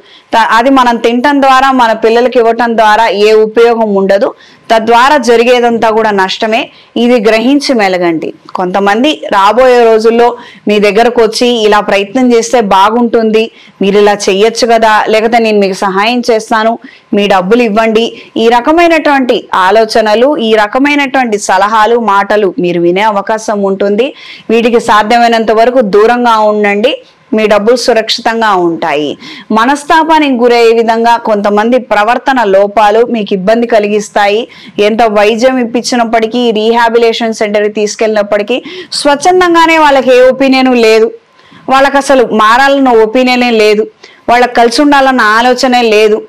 అది మనం తినటం ద్వారా, మన పిల్లలకి ఇవ్వటం ద్వారా ఏ ఉపయోగం ఉండదు. తద్వారా జరిగేదంతా కూడా నష్టమే. ఇది గ్రహించి మెలగండి. కొంతమంది రాబోయే రోజుల్లో మీ దగ్గరకు వచ్చి ఇలా ప్రయత్నం చేస్తే బాగుంటుంది, మీరు ఇలా చెయ్యొచ్చు కదా, లేకపోతే నేను మీకు సహాయం చేస్తాను, మీ డబ్బులు ఇవ్వండి, ఈ రకమైనటువంటి ఆలోచనలు, ఈ రకమైనటువంటి సలహాలు, మాటలు మీరు వినే అవకాశం ఉంటుంది. వీటికి సాధ్యమైనంత వరకు దూరంగా ఉండండి. మీ డబ్బులు సురక్షితంగా ఉంటాయి. మనస్తాపానికి గురయ్యే విధంగా కొంతమంది ప్రవర్తన లోపాలు మీకు ఇబ్బంది కలిగిస్తాయి. ఎంత వైద్యం ఇప్పించినప్పటికీ, రీహాబిలేషన్ సెంటర్కి తీసుకెళ్ళినప్పటికీ స్వచ్ఛందంగానే వాళ్ళకి ఏ ఒపీనియన్ లేదు, వాళ్ళకి అసలు మారాలన్న ఒపీనియనే లేదు, వాళ్ళకి కలిసి ఉండాలన్న ఆలోచనే లేదు.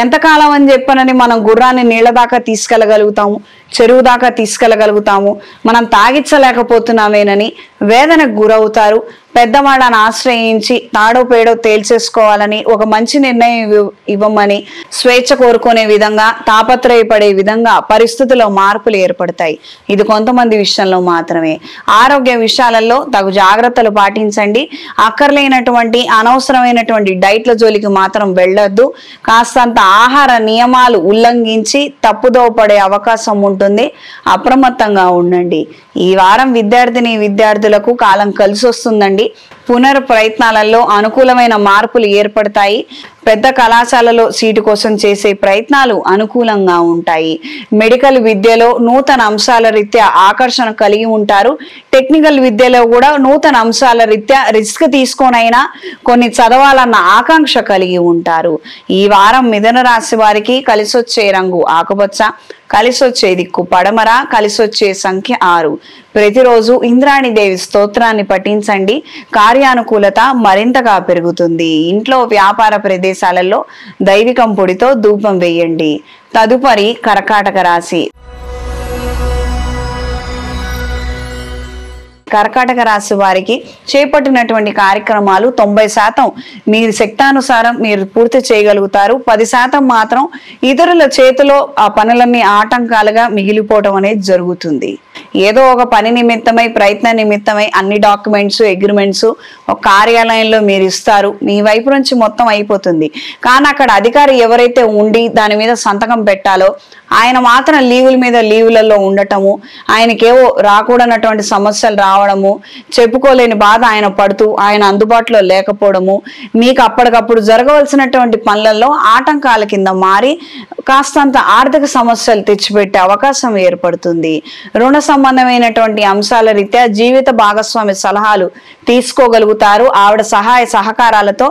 ఎంతకాలం అని చెప్పనని మనం గుర్రాన్ని నీళ్ళ దాకా తీసుకెళ్ళగలుగుతాము, చెరువు దాకా తీసుకెళ్ళగలుగుతాము, మనం తాగించలేకపోతున్నామేనని వేదనకు గురవుతారు. పెద్దవాళ్ళని ఆశ్రయించి తాడో పేడో తేల్చేసుకోవాలని, ఒక మంచి నిర్ణయం ఇవ్వమని స్వేచ్ఛ కోరుకునే విధంగా, తాపత్రయపడే విధంగా పరిస్థితుల్లో మార్పులు ఏర్పడతాయి. ఇది కొంతమంది విషయంలో మాత్రమే. ఆరోగ్య విషయాలలో తగు జాగ్రత్తలు పాటించండి. అక్కర్లేనటువంటి అనవసరమైనటువంటి డైట్ల జోలికి మాత్రం వెళ్ళొద్దు. కాస్తంత ఆహార నియమాలు ఉల్లంఘించి తప్పుదోవ పడే అవకాశం ఉంటుంది. అప్రమత్తంగా ఉండండి. ఈ వారం విద్యార్థులకు కాలం కలిసి వస్తుందండి. పునర్ ప్రయత్నాలలో అనుకూలమైన మార్పులు ఏర్పడతాయి. పెద్ద కళాశాలలో సీటు కోసం చేసే ప్రయత్నాలు అనుకూలంగా ఉంటాయి. మెడికల్ విద్యలో నూతన అంశాల రీత్యా ఆకర్షణ కలిగి ఉంటారు. టెక్నికల్ విద్యలో కూడా నూతన అంశాల రీత్యా రిస్క్ తీసుకోనైనా కొన్ని చదవాలన్న ఆకాంక్ష కలిగి ఉంటారు. ఈ వారం మిథున రాశి వారికి కలిసొచ్చే రంగు ఆకుపచ్చ, కలిసొచ్చే దిక్కు పడమర, కలిసొచ్చే సంఖ్య 6. ప్రతిరోజు ఇంద్రాణిదేవి స్తోత్రాన్ని పఠించండి. కార్యానుకూలత మరింతగా పెరుగుతుంది. ఇంట్లో, వ్యాపార ప్రదేశాలలో దైవికం పొడితో ధూపం వేయండి. తదుపరి కర్కాటక రాశి. కర్కాటక రాశి వారికి చేపట్టినటువంటి కార్యక్రమాలు 90% మీరు శక్తానుసారం మీరు పూర్తి చేయగలుగుతారు. 10% మాత్రం ఇతరుల చేతిలో ఆ పనులన్నీ ఆటంకాలుగా మిగిలిపోవడం అనేది జరుగుతుంది. ఏదో ఒక పని నిమిత్తమై ప్రయత్న నిమిత్తమై అన్ని డాక్యుమెంట్స్ అగ్రిమెంట్స్ ఒక కార్యాలయంలో మీరు ఇస్తారు, మీ వైపు నుంచి మొత్తం అయిపోతుంది. కానీ అక్కడ అధికారి ఎవరైతే ఉండి దాని మీద సంతకం పెట్టాలో ఆయన మాత్రం లీవుల మీద లీవులలో ఉండటము, ఆయనకేవో రాకూడనటువంటి సమస్యలు రావడము, చెప్పుకోలేని బాధ ఆయన పడుతూ ఆయన అందుబాటులో లేకపోవడము, మీకు అప్పటికప్పుడు జరగవలసినటువంటి పనులలో ఆటంకాల కింద మారి కాస్తంత ఆర్థిక సమస్యలు తెచ్చిపెట్టే అవకాశం ఏర్పడుతుంది. రుణ సంబంధమైనటువంటి అంశాల రీత్యా జీవిత భాగస్వామి సలహాలు తీసుకోగలుగుతారు. ఆవిడ సహాయ సహకారాలతో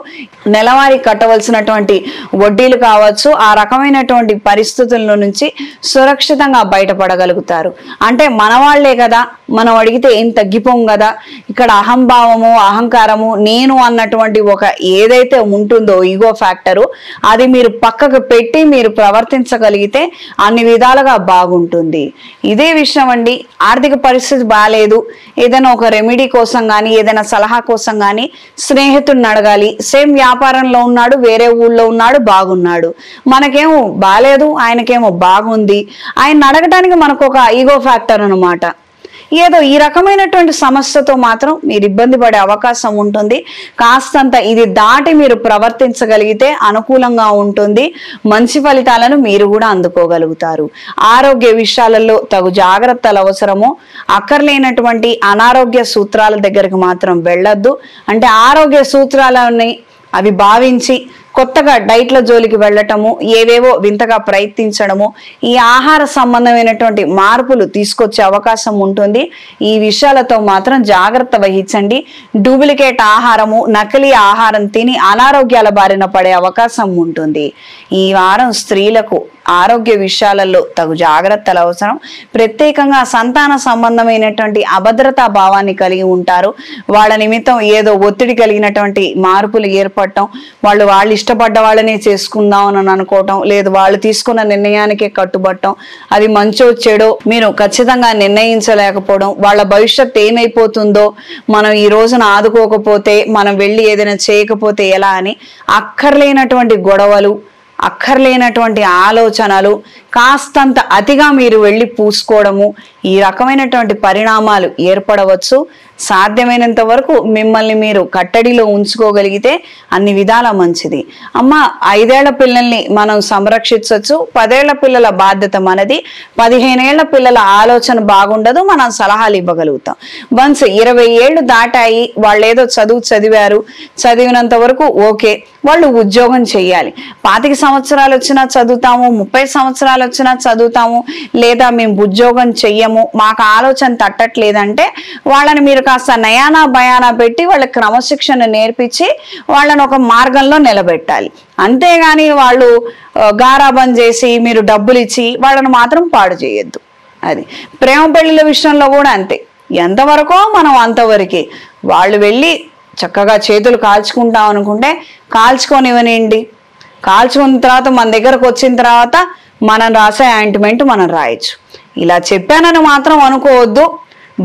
నెలవారీ కట్టవలసినటువంటి వడ్డీలు కావచ్చు, ఆ రకమైనటువంటి పరిస్థితుల నుంచి సురక్షితంగా బయటపడగలుగుతారు. అంటే మనవాళ్లే కదా, మనం అడిగితే ఏం తగ్గిపోం కదా, ఇక్కడ అహంభావము అహంకారము నేను అన్నటువంటి ఒక ఏదైతే ఉంటుందో ఈగో ఫ్యాక్టరు అది మీరు పక్కకు పెట్టి మీరు ప్రవర్తించగలిగితే అన్ని విధాలుగా బాగుంటుంది. ఇదే విషయం అండి, ఆర్థిక పరిస్థితి బాగాలేదు, ఏదైనా ఒక రెమెడీ కోసం కానీ ఏదైనా సలహా కోసం కానీ స్నేహితుడిని అడగాలి, సేమ్ వ్యాపారంలో ఉన్నాడు వేరే ఊళ్ళో ఉన్నాడు బాగున్నాడు, మనకేమో బాగాలేదు ఆయనకేమో బాగుంది, ఆయన అడగటానికి మనకు ఒక ఈగో ఫ్యాక్టర్ అనమాట. ఏదో ఈ రకమైనటువంటి సమస్యతో మాత్రం మీరు ఇబ్బంది పడే అవకాశం ఉంటుంది. కాస్తంత ఇది దాటి మీరు ప్రవర్తించగలిగితే అనుకూలంగా ఉంటుంది, మంచి ఫలితాలను మీరు కూడా అందుకోగలుగుతారు. ఆరోగ్య విషయాలలో తగు జాగ్రత్తలు అవసరము. అక్కర్లేనటువంటి అనారోగ్య సూత్రాల దగ్గరికి మాత్రం వెళ్ళొద్దు. అంటే ఆరోగ్య సూత్రాలని అవి భావించి కొత్తగా డైట్ల జోలికి వెళ్ళటము, ఏవేవో వింతగా ప్రయత్నించడము, ఈ ఆహార సంబంధమైనటువంటి మార్పులు తీసుకొచ్చే అవకాశం ఉంటుంది. ఈ విషయాలతో మాత్రం జాగ్రత్త వహించండి. డూప్లికేట్ ఆహారము నకిలీ ఆహారం తిని అనారోగ్యాల బారిన పడే అవకాశం ఉంటుంది. ఈ వారం స్త్రీలకు ఆరోగ్య విషయాలలో తగు జాగ్రత్తలు అవసరం. ప్రత్యేకంగా సంతాన సంబంధమైనటువంటి అభద్రతా భావాన్ని కలిగి ఉంటారు. వాళ్ళ నిమిత్తం ఏదో ఒత్తిడి కలిగినటువంటి మార్పులు ఏర్పడటం, వాళ్ళు ఇష్టపడ్డ వాళ్ళనే చేసుకుందాం అని అనుకోవటం, లేదు వాళ్ళు తీసుకున్న నిర్ణయానికే కట్టుబడటం, అది మంచో చెడో మీరు ఖచ్చితంగా నిర్ణయించలేకపోవడం, వాళ్ళ భవిష్యత్తు ఏమైపోతుందో, మనం ఈ రోజున ఆదుకోకపోతే మనం వెళ్ళి ఏదైనా చేయకపోతే ఎలా అని అక్కర్లేనటువంటి గొడవలు, అక్కర్లేనటువంటి ఆలోచనలు, కాస్తంత అతిగా మీరు వెళ్ళి పూసుకోవడము, ఈ రకమైనటువంటి పరిణామాలు ఏర్పడవచ్చు. సాధ్యమైనంత వరకు మిమ్మల్ని మీరు కట్టడిలో ఉంచుకోగలిగితే అన్ని విధాల మంచిది. అమ్మ 5 ఏళ్ల పిల్లల్ని మనం సంరక్షించవచ్చు, 10 ఏళ్ల పిల్లల బాధ్యత మనది, 15 ఏళ్ల పిల్లల ఆలోచన బాగుండదు, మనం సలహాలు ఇవ్వగలుగుతాం. వన్స్ 20 ఏళ్ళు దాటాయి, వాళ్ళు ఏదో చదివారు, చదివినంత వరకు ఓకే, వాళ్ళు ఉద్యోగం చేయాలి. 25 సంవత్సరాలు వచ్చినా చదువుతాము, 30 సంవత్సరాలు వచ్చినా చదువుతాము, లేదా మేము ఉద్యోగం చెయ్యము, మాకు ఆలోచన తట్టట్లేదంటే వాళ్ళని మీరు కాస్త నయానా భయానా పెట్టి వాళ్ళ క్రమశిక్షణ నేర్పించి వాళ్ళని ఒక మార్గంలో నిలబెట్టాలి. అంతేగాని వాళ్ళు గారాబం చేసి మీరు డబ్బులు ఇచ్చి వాళ్ళని మాత్రం పాడు చేయొద్దు. అది ప్రేమ పెళ్లిల విషయంలో కూడా అంతే, ఎంతవరకో మనం అంతవరకే. వాళ్ళు వెళ్ళి చక్కగా చేతులు కాల్చుకుంటాం అనుకుంటే కాల్చుకొనివ్వనండి, కాల్చుకున్న తర్వాత మన దగ్గరకు వచ్చిన తర్వాత మనం రాసే ఆయింట్మెంట్ మనం రాయొచ్చు. ఇలా చెప్పానని మాత్రం అనుకోవద్దు.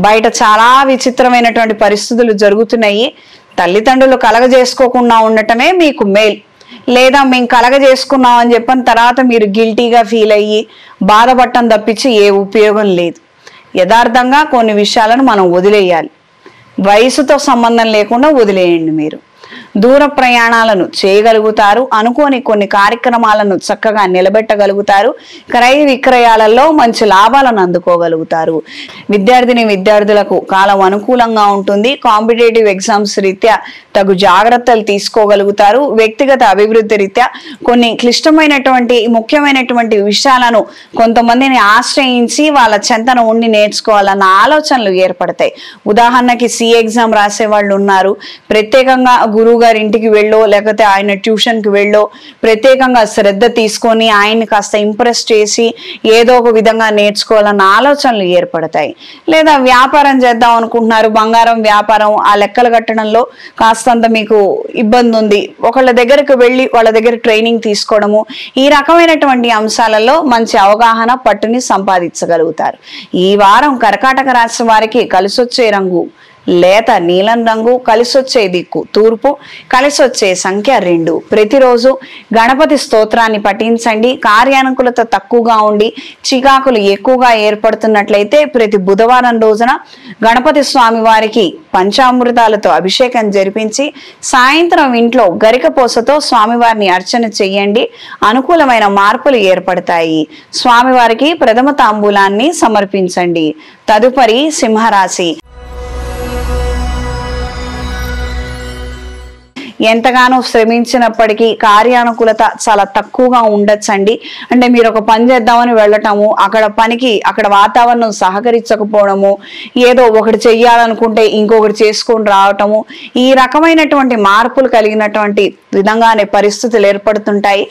బయట చాలా విచిత్రమైనటువంటి పరిస్థితులు జరుగుతున్నాయి. తల్లిదండ్రులు కలగజేసుకోకుండా ఉండటమే మీకు మేలు. లేదా మేము కలగజేసుకున్నాం అని చెప్పిన తర్వాత మీరు గిల్టీగా ఫీల్ అయ్యి బాధపడటం తప్పించి ఏ ఉపయోగం లేదు. యథార్థంగా కొన్ని విషయాలను మనం వదిలేయాలి. వయసుతో సంబంధం లేకుండా వదిలేయండి. మీరు దూర ప్రయాణాలను చేయగలుగుతారు, అనుకోని కొన్ని కార్యక్రమాలను చక్కగా నిలబెట్టగలుగుతారు, క్రయ విక్రయాలలో మంచి లాభాలను అందుకోగలుగుతారు. విద్యార్థులకు కాలం అనుకూలంగా ఉంటుంది. కాంపిటేటివ్ ఎగ్జామ్స్ రీత్యా తగు జాగ్రత్తలు తీసుకోగలుగుతారు. వ్యక్తిగత అభివృద్ధి రీత్యా కొన్ని క్లిష్టమైనటువంటి ముఖ్యమైనటువంటి విషయాలను కొంతమందిని ఆశ్రయించి వాళ్ళ చెంతన ఉండి నేర్చుకోవాలన్న ఆలోచనలు ఏర్పడతాయి. ఉదాహరణకి సి ఎగ్జామ్ రాసే వాళ్ళు ఉన్నారు, ప్రత్యేకంగా గురువు గారి ఇంటికి వెళ్ళో లేకపోతే ఆయన ట్యూషన్కి వెళ్ళో ప్రత్యేకంగా శ్రద్ధ తీసుకొని ఆయన్ని కాస్త ఇంప్రెస్ చేసి ఏదో ఒక విధంగా నేర్చుకోవాలన్న ఆలోచనలు ఏర్పడతాయి. లేదా వ్యాపారం చేద్దాం అనుకుంటున్నారు, బంగారం వ్యాపారం, ఆ లెక్కలు కట్టడంలో కాస్తంత మీకు ఇబ్బంది ఉంది, ఒకళ్ళ దగ్గరకు వెళ్ళి వాళ్ళ దగ్గర ట్రైనింగ్ తీసుకోవడము, ఈ రకమైనటువంటి అంశాలలో మంచి అవగాహన పట్టుని సంపాదించగలుగుతారు. ఈ వారం కర్కాటక రాశి వారికి కలిసొచ్చే రంగు లేత నీలం రంగు, కలిసొచ్చే దిక్కు తూర్పు, కలిసొచ్చే సంఖ్య 2. ప్రతిరోజు గణపతి స్తోత్రాన్ని పఠించండి. కార్యానుకూలత తక్కువగా ఉండి చికాకులు ఎక్కువగా ఏర్పడుతున్నట్లయితే ప్రతి బుధవారం రోజున గణపతి స్వామి వారికి పంచామృతాలతో అభిషేకం జరిపించి సాయంత్రం ఇంట్లో గరికపోసతో స్వామివారిని అర్చన చెయ్యండి. అనుకూలమైన మార్పులు ఏర్పడతాయి. స్వామివారికి ప్రథమ తాంబూలాన్ని సమర్పించండి. తదుపరి సింహరాశి. ఎంతగానో శ్రమించినప్పటికీ కార్యానుకూలత చాలా తక్కువగా ఉండొచ్చండి. అంటే మీరు ఒక పని చేద్దామని వెళ్ళటము, అక్కడ వాతావరణం సహకరించకపోవడము, ఏదో ఒకటి చెయ్యాలనుకుంటే ఇంకొకటి చేసుకొని రావటము, ఈ రకమైనటువంటి మార్పులు కలిగినటువంటి విధంగానే పరిస్థితులు ఏర్పడుతుంటాయి.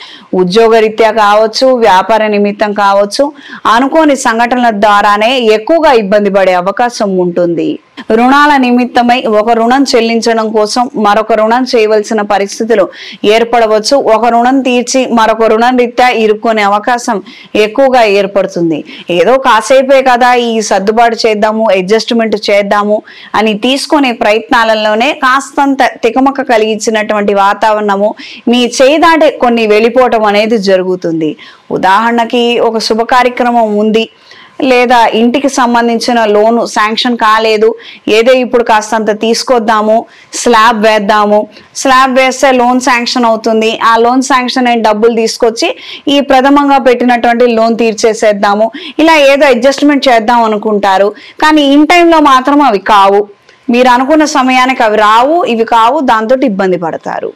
ఉద్యోగరీత్యా కావచ్చు, వ్యాపార నిమిత్తం కావచ్చు, అనుకోని సంఘటనల ద్వారానే ఎక్కువగా ఇబ్బంది పడే అవకాశం ఉంటుంది. రుణాల నిమిత్తమై ఒక రుణం చెల్లించడం కోసం మరొక రుణం చేయవలసిన పరిస్థితులు ఏర్పడవచ్చు. ఒక రుణం తీర్చి మరొక రుణం రీత్యా ఇరుక్కునే అవకాశం ఎక్కువగా ఏర్పడుతుంది. ఏదో కాసేపే కదా, ఈ సర్దుబాటు చేద్దాము, అడ్జస్ట్మెంట్ చేద్దాము అని తీసుకునే ప్రయత్నాలలోనే కాస్తంత తికమక కలిగించినటువంటి వాతావరణము మీ చేయి దాటి కొన్ని వెళ్ళిపోవటం అనేది జరుగుతుంది. ఉదాహరణకి ఒక శుభ కార్యక్రమం ఉంది, లేదా ఇంటికి సంబంధించిన లోను శాంక్షన్ కాలేదు, ఏదో ఇప్పుడు కాస్తంత తీసుకొద్దాము, స్లాబ్ వేద్దాము, స్లాబ్ వేస్తే లోన్ శాంక్షన్ అవుతుంది, ఆ లోన్ శాంక్షన్ అయిన డబ్బులు తీసుకొచ్చి ఈ ప్రథమంగా పెట్టినటువంటి లోన్ తీర్చేసేద్దాము, ఇలా ఏదో అడ్జస్ట్మెంట్ చేద్దాం అనుకుంటారు. కానీ ఇన్ టైంలో మాత్రం అవి కావు. మీరు అనుకున్న సమయానికి అవి రావు, ఇవి కావు, దాంతో ఇబ్బంది పడతారు.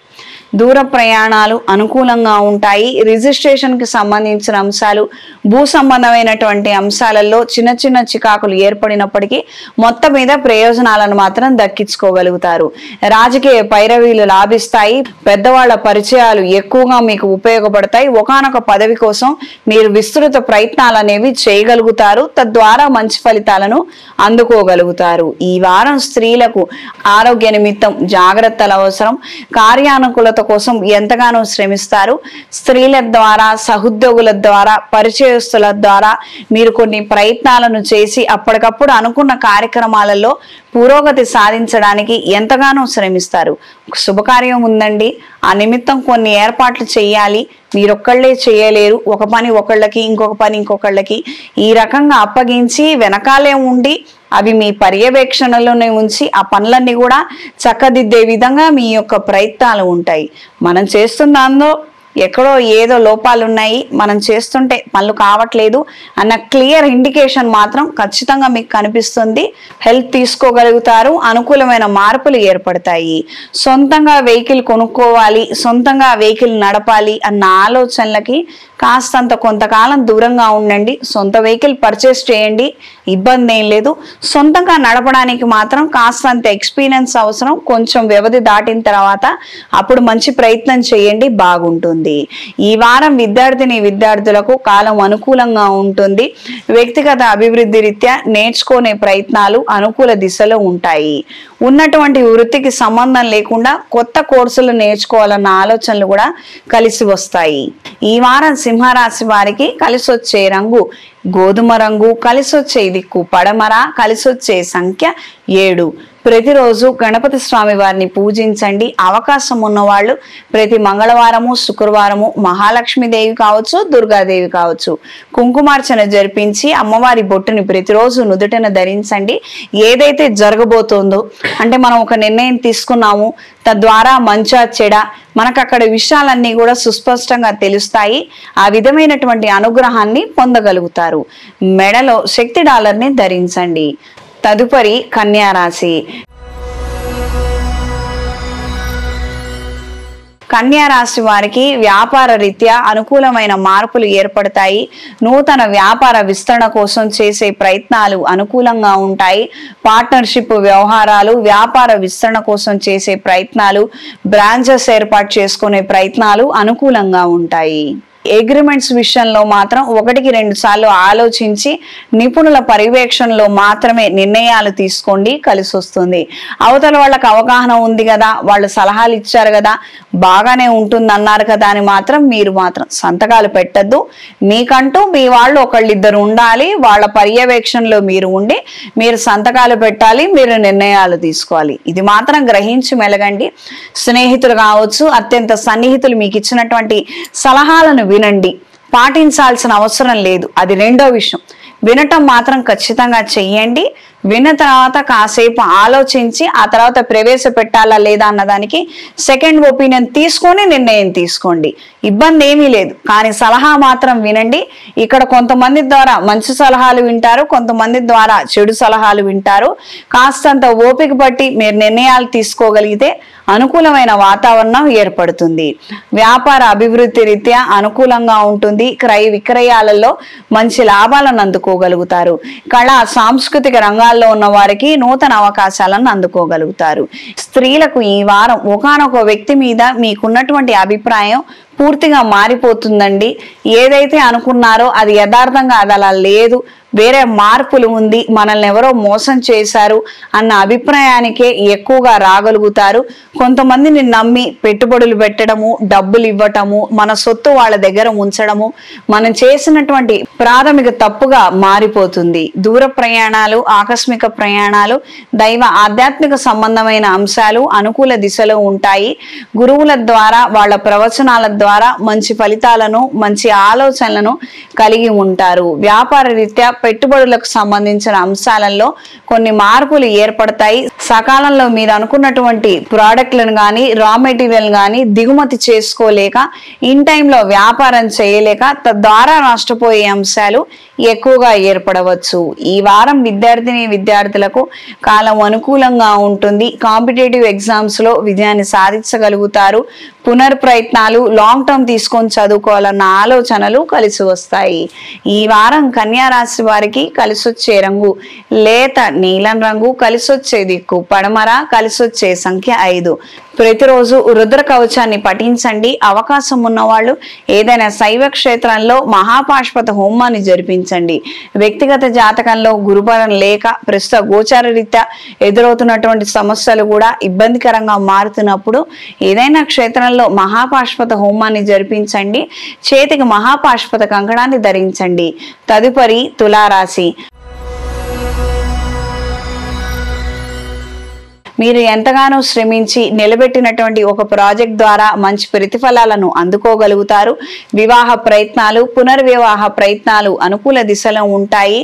దూర ప్రయాణాలు అనుకూలంగా ఉంటాయి. రిజిస్ట్రేషన్ కి సంబంధించిన అంశాలు, భూ సంబంధమైనటువంటి అంశాలలో చిన్న చిన్న చికాకులు ఏర్పడినప్పటికీ మొత్తం మీద ప్రయోజనాలను మాత్రం దక్కించుకోగలుగుతారు. రాజకీయ పైరవీలు లాభిస్తాయి. పెద్దవాళ్ల పరిచయాలు ఎక్కువగా మీకు ఉపయోగపడతాయి. ఒకానొక పదవి కోసం మీరు విస్తృత ప్రయత్నాలు అనేవి చేయగలుగుతారు. తద్వారా మంచి ఫలితాలను అందుకోగలుగుతారు. ఈ వారం స్త్రీలకు ఆరోగ్య నిమిత్తం జాగ్రత్తలు అవసరం. కార్యానుకూలత కోసం ఎంతగానో శ్రమిస్తారు. స్త్రీల ద్వారా, సహోద్యోగుల ద్వారా, పరిచయస్తుల ద్వారా మీరు కొన్ని ప్రయత్నాలను చేసి అప్పటికప్పుడు అనుకున్న కార్యక్రమాలలో పురోగతి సాధించడానికి ఎంతగానో శ్రమిస్తారు. శుభకార్యం ఉందండి, ఆ నిమిత్తం కొన్ని ఏర్పాట్లు చేయాలి, మీరొక్కళ్ళే చేయలేరు, ఒక పని ఒకళ్ళకి, ఇంకొక పని ఇంకొకళ్ళకి, ఈ రకంగా అప్పగించి వెనకాలే ఉండి అవి మీ పర్యవేక్షణలోనే ఉంచి ఆ పనులన్నీ కూడా చక్కదిద్దే విధంగా మీ యొక్క ప్రయత్నాలు ఉంటాయి. మనం చేస్తున్న దానిలో ఎక్కడో ఏదో లోపాలు ఉన్నాయి, మనం చేస్తుంటే పనులు కావట్లేదు అన్న క్లియర్ ఇండికేషన్ మాత్రం ఖచ్చితంగా మీకు కనిపిస్తుంది. హెల్ప్ తీసుకోగలుగుతారు. అనుకూలమైన మార్పులు ఏర్పడతాయి. సొంతంగా వెహికల్ కొనుక్కోవాలి, సొంతంగా వెహికల్ నడపాలి అన్న ఆలోచనలకి కాస్తంత కొంతకాలం దూరంగా ఉండండి. సొంత వెహికల్ పర్చేస్ చేయండి, ఇబ్బంది ఏం లేదు. సొంతంగా నడపడానికి మాత్రం కాస్తంత ఎక్స్పీరియన్స్ అవసరం. కొంచెం వ్యవధి దాటిన తర్వాత అప్పుడు మంచి ప్రయత్నం చేయండి, బాగుంటుంది. ఈ వారం విద్యార్థులకు కాలం అనుకూలంగా ఉంటుంది. వ్యక్తిగత అభివృద్ధి రీత్యా నేర్చుకునే ప్రయత్నాలు అనుకూల దిశలో ఉంటాయి. ఉన్నటువంటి వృత్తికి సంబంధం లేకుండా కొత్త కోర్సులు నేర్చుకోవాలన్న ఆలోచనలు కూడా కలిసి వస్తాయి. ఈ వారం సింహరాశి వారికి కలిసొచ్చే రంగు గోధుమ రంగు, కలిసొచ్చే దిక్కు పడమర, కలిసొచ్చే సంఖ్య 7. ప్రతిరోజు గణపతి స్వామి వారిని పూజించండి. అవకాశం ఉన్నవాళ్ళు ప్రతి మంగళవారము, శుక్రవారము మహాలక్ష్మీదేవి కావచ్చు, దుర్గాదేవి కావచ్చు కుంకుమార్చన జరిపించి అమ్మవారి బొట్టుని ప్రతిరోజు నుదుటిన ధరించండి. ఏదైతే జరగబోతోందో, అంటే మనం ఒక నిర్ణయం తీసుకున్నాము, తద్వారా మంచా చెడ మనకు అక్కడ విషయాలన్నీ కూడా సుస్పష్టంగా తెలుస్తాయి. ఆ విధమైనటువంటి అనుగ్రహాన్ని పొందగలుగుతారు. మెడలో శక్తి డాలర్ని ధరించండి. తదుపరి కన్యా రాశి. కన్యా రాశి వారికి వ్యాపార రీత్యా అనుకూలమైన మార్పులు ఏర్పడతాయి. నూతన వ్యాపార విస్తరణ కోసం చేసే ప్రయత్నాలు అనుకూలంగా ఉంటాయి. పార్ట్నర్షిప్ వ్యవహారాలు, వ్యాపార విస్తరణ కోసం చేసే ప్రయత్నాలు, బ్రాంచెస్ ఏర్పాటు చేసుకునే ప్రయత్నాలు అనుకూలంగా ఉంటాయి. అగ్రిమెంట్స్ విషయంలో మాత్రం 1-2 సార్లు ఆలోచించి నిపుణుల పర్యవేక్షణలో మాత్రమే నిర్ణయాలు తీసుకోండి, కలిసి వస్తుంది. అవతల వాళ్ళకి అవగాహన ఉంది కదా, వాళ్ళు సలహాలు ఇచ్చారు కదా, బాగానే ఉంటుంది అన్నారు కదా అని మీరు మాత్రం సంతకాలు పెట్టద్దు. మీకంటూ మీ వాళ్ళు ఒకళ్ళిద్దరు ఉండాలి, వాళ్ళ పర్యవేక్షణలో మీరు ఉండి మీరు సంతకాలు పెట్టాలి, మీరు నిర్ణయాలు తీసుకోవాలి. ఇది మాత్రం గ్రహించి మెలగండి. స్నేహితులు కావచ్చు, అత్యంత సన్నిహితులు మీకు ఇచ్చినటువంటి సలహాలను వినండి, పాటించాల్సిన అవసరం లేదు. అది రెండో విషయం. వినటం మాత్రం ఖచ్చితంగా చెయ్యండి. విన్న తర్వాత కాసేపు ఆలోచించి ఆ తర్వాత ప్రవేశపెట్టాలా లేదా అన్నదానికి సెకండ్ ఒపీనియన్ తీసుకొని నిర్ణయం తీసుకోండి. ఇబ్బంది ఏమీ లేదు, కానీ సలహా మాత్రం వినండి. ఇక్కడ కొంతమంది ద్వారా మంచి సలహాలు వింటారు, కొంతమంది ద్వారా చెడు సలహాలు వింటారు. కాస్తంత ఓపిక పట్టి మీరు నిర్ణయాలు తీసుకోగలిగితే అనుకూలమైన వాతావరణం ఏర్పడుతుంది. వ్యాపార అభివృద్ధి రీత్యా అనుకూలంగా ఉంటుంది. క్రయ విక్రయాలలో మంచి లాభాలను అందుకోగలుగుతారు. కళా సాంస్కృతిక రంగాల్లో ఉన్న వారికి నూతన అవకాశాలను అందుకోగలుగుతారు. స్త్రీలకు ఈ వారం ఒకానొక వ్యక్తి మీద మీకున్నటువంటి అభిప్రాయం పూర్తిగా మారిపోతుందండి. ఏదైతే అనుకున్నారో అది యథార్థంగా అది అలా లేదు, వేరే మార్పులు ఉంది, మనల్ని ఎవరో మోసం చేశారు అన్న అభిప్రాయానికే ఎక్కువగా రాగలుగుతారు. కొంతమందిని నమ్మి పెట్టుబడులు పెట్టడము, డబ్బులు ఇవ్వటము, మన సొత్తు వాళ్ళ దగ్గర ఉంచడము మనం చేసినటువంటి ప్రాథమిక తప్పుగా మారిపోతుంది. దూర ప్రయాణాలు, ఆకస్మిక ప్రయాణాలు, దైవ ఆధ్యాత్మిక సంబంధమైన అంశాలు అనుకూల దిశలో ఉంటాయి. గురువుల ద్వారా, వాళ్ళ ప్రవచనాల ద్వారా మంచి ఫలితాలను, మంచి ఆలోచనలను కలిగి ఉంటారు. వ్యాపార రీత్యా పెట్టుబడులకు సంబంధించిన అంశాలలో కొన్ని మార్పులు ఏర్పడతాయి. సకాలంలో మీరు అనుకున్నటువంటి ప్రోడక్ట్లను కానీ, రా మెటీరియల్ కానీ దిగుమతి చేసుకోలేక, ఇన్ టైంలో వ్యాపారం చేయలేక తద్వారా నష్టపోయే అంశాలు ఎక్కువగా ఏర్పడవచ్చు. ఈ వారం విద్యార్థులకు కాలం అనుకూలంగా ఉంటుంది. కాంపిటేటివ్ ఎగ్జామ్స్ లో విజయాన్ని సాధించగలుగుతారు. పునర్ప్రయత్నాలు, లాంగ్ టర్మ్ తీసుకొని చదువుకోవాలన్న ఆలోచనలు కలిసి వస్తాయి. ఈ వారం కన్యా రాశి వారికి కలిసొచ్చే రంగు లేత నీలం రంగు, కలిసొచ్చే దిక్కు పడమర, కలిసొచ్చే సంఖ్య 5. ప్రతిరోజు రుద్ర కవచాన్ని పఠించండి. అవకాశం ఉన్నవాళ్ళు ఏదైనా శైవ క్షేత్రంలో మహాపాశుపత హోమాన్ని జరిపించండి. వ్యక్తిగత జాతకంలో గురుబలం లేక ప్రస్తుత గోచార రీత్యా ఎదురవుతున్నటువంటి సమస్యలు కూడా ఇబ్బందికరంగా మారుతున్నప్పుడు ఏదైనా క్షేత్రంలో మహాపాశుపత హోమాన్ని జరిపించండి. చేతికి మహాపాశుపత కంకణాన్ని ధరించండి. తదుపరి తులారాశి. మీరు ఎంతగానో శ్రమించి నిలబెట్టినటువంటి ఒక ప్రాజెక్ట్ ద్వారా మంచి ప్రతిఫలాలను అందుకోగలుగుతారు. వివాహ ప్రయత్నాలు, పునర్వివాహ ప్రయత్నాలు అనుకూల దిశలో ఉంటాయి.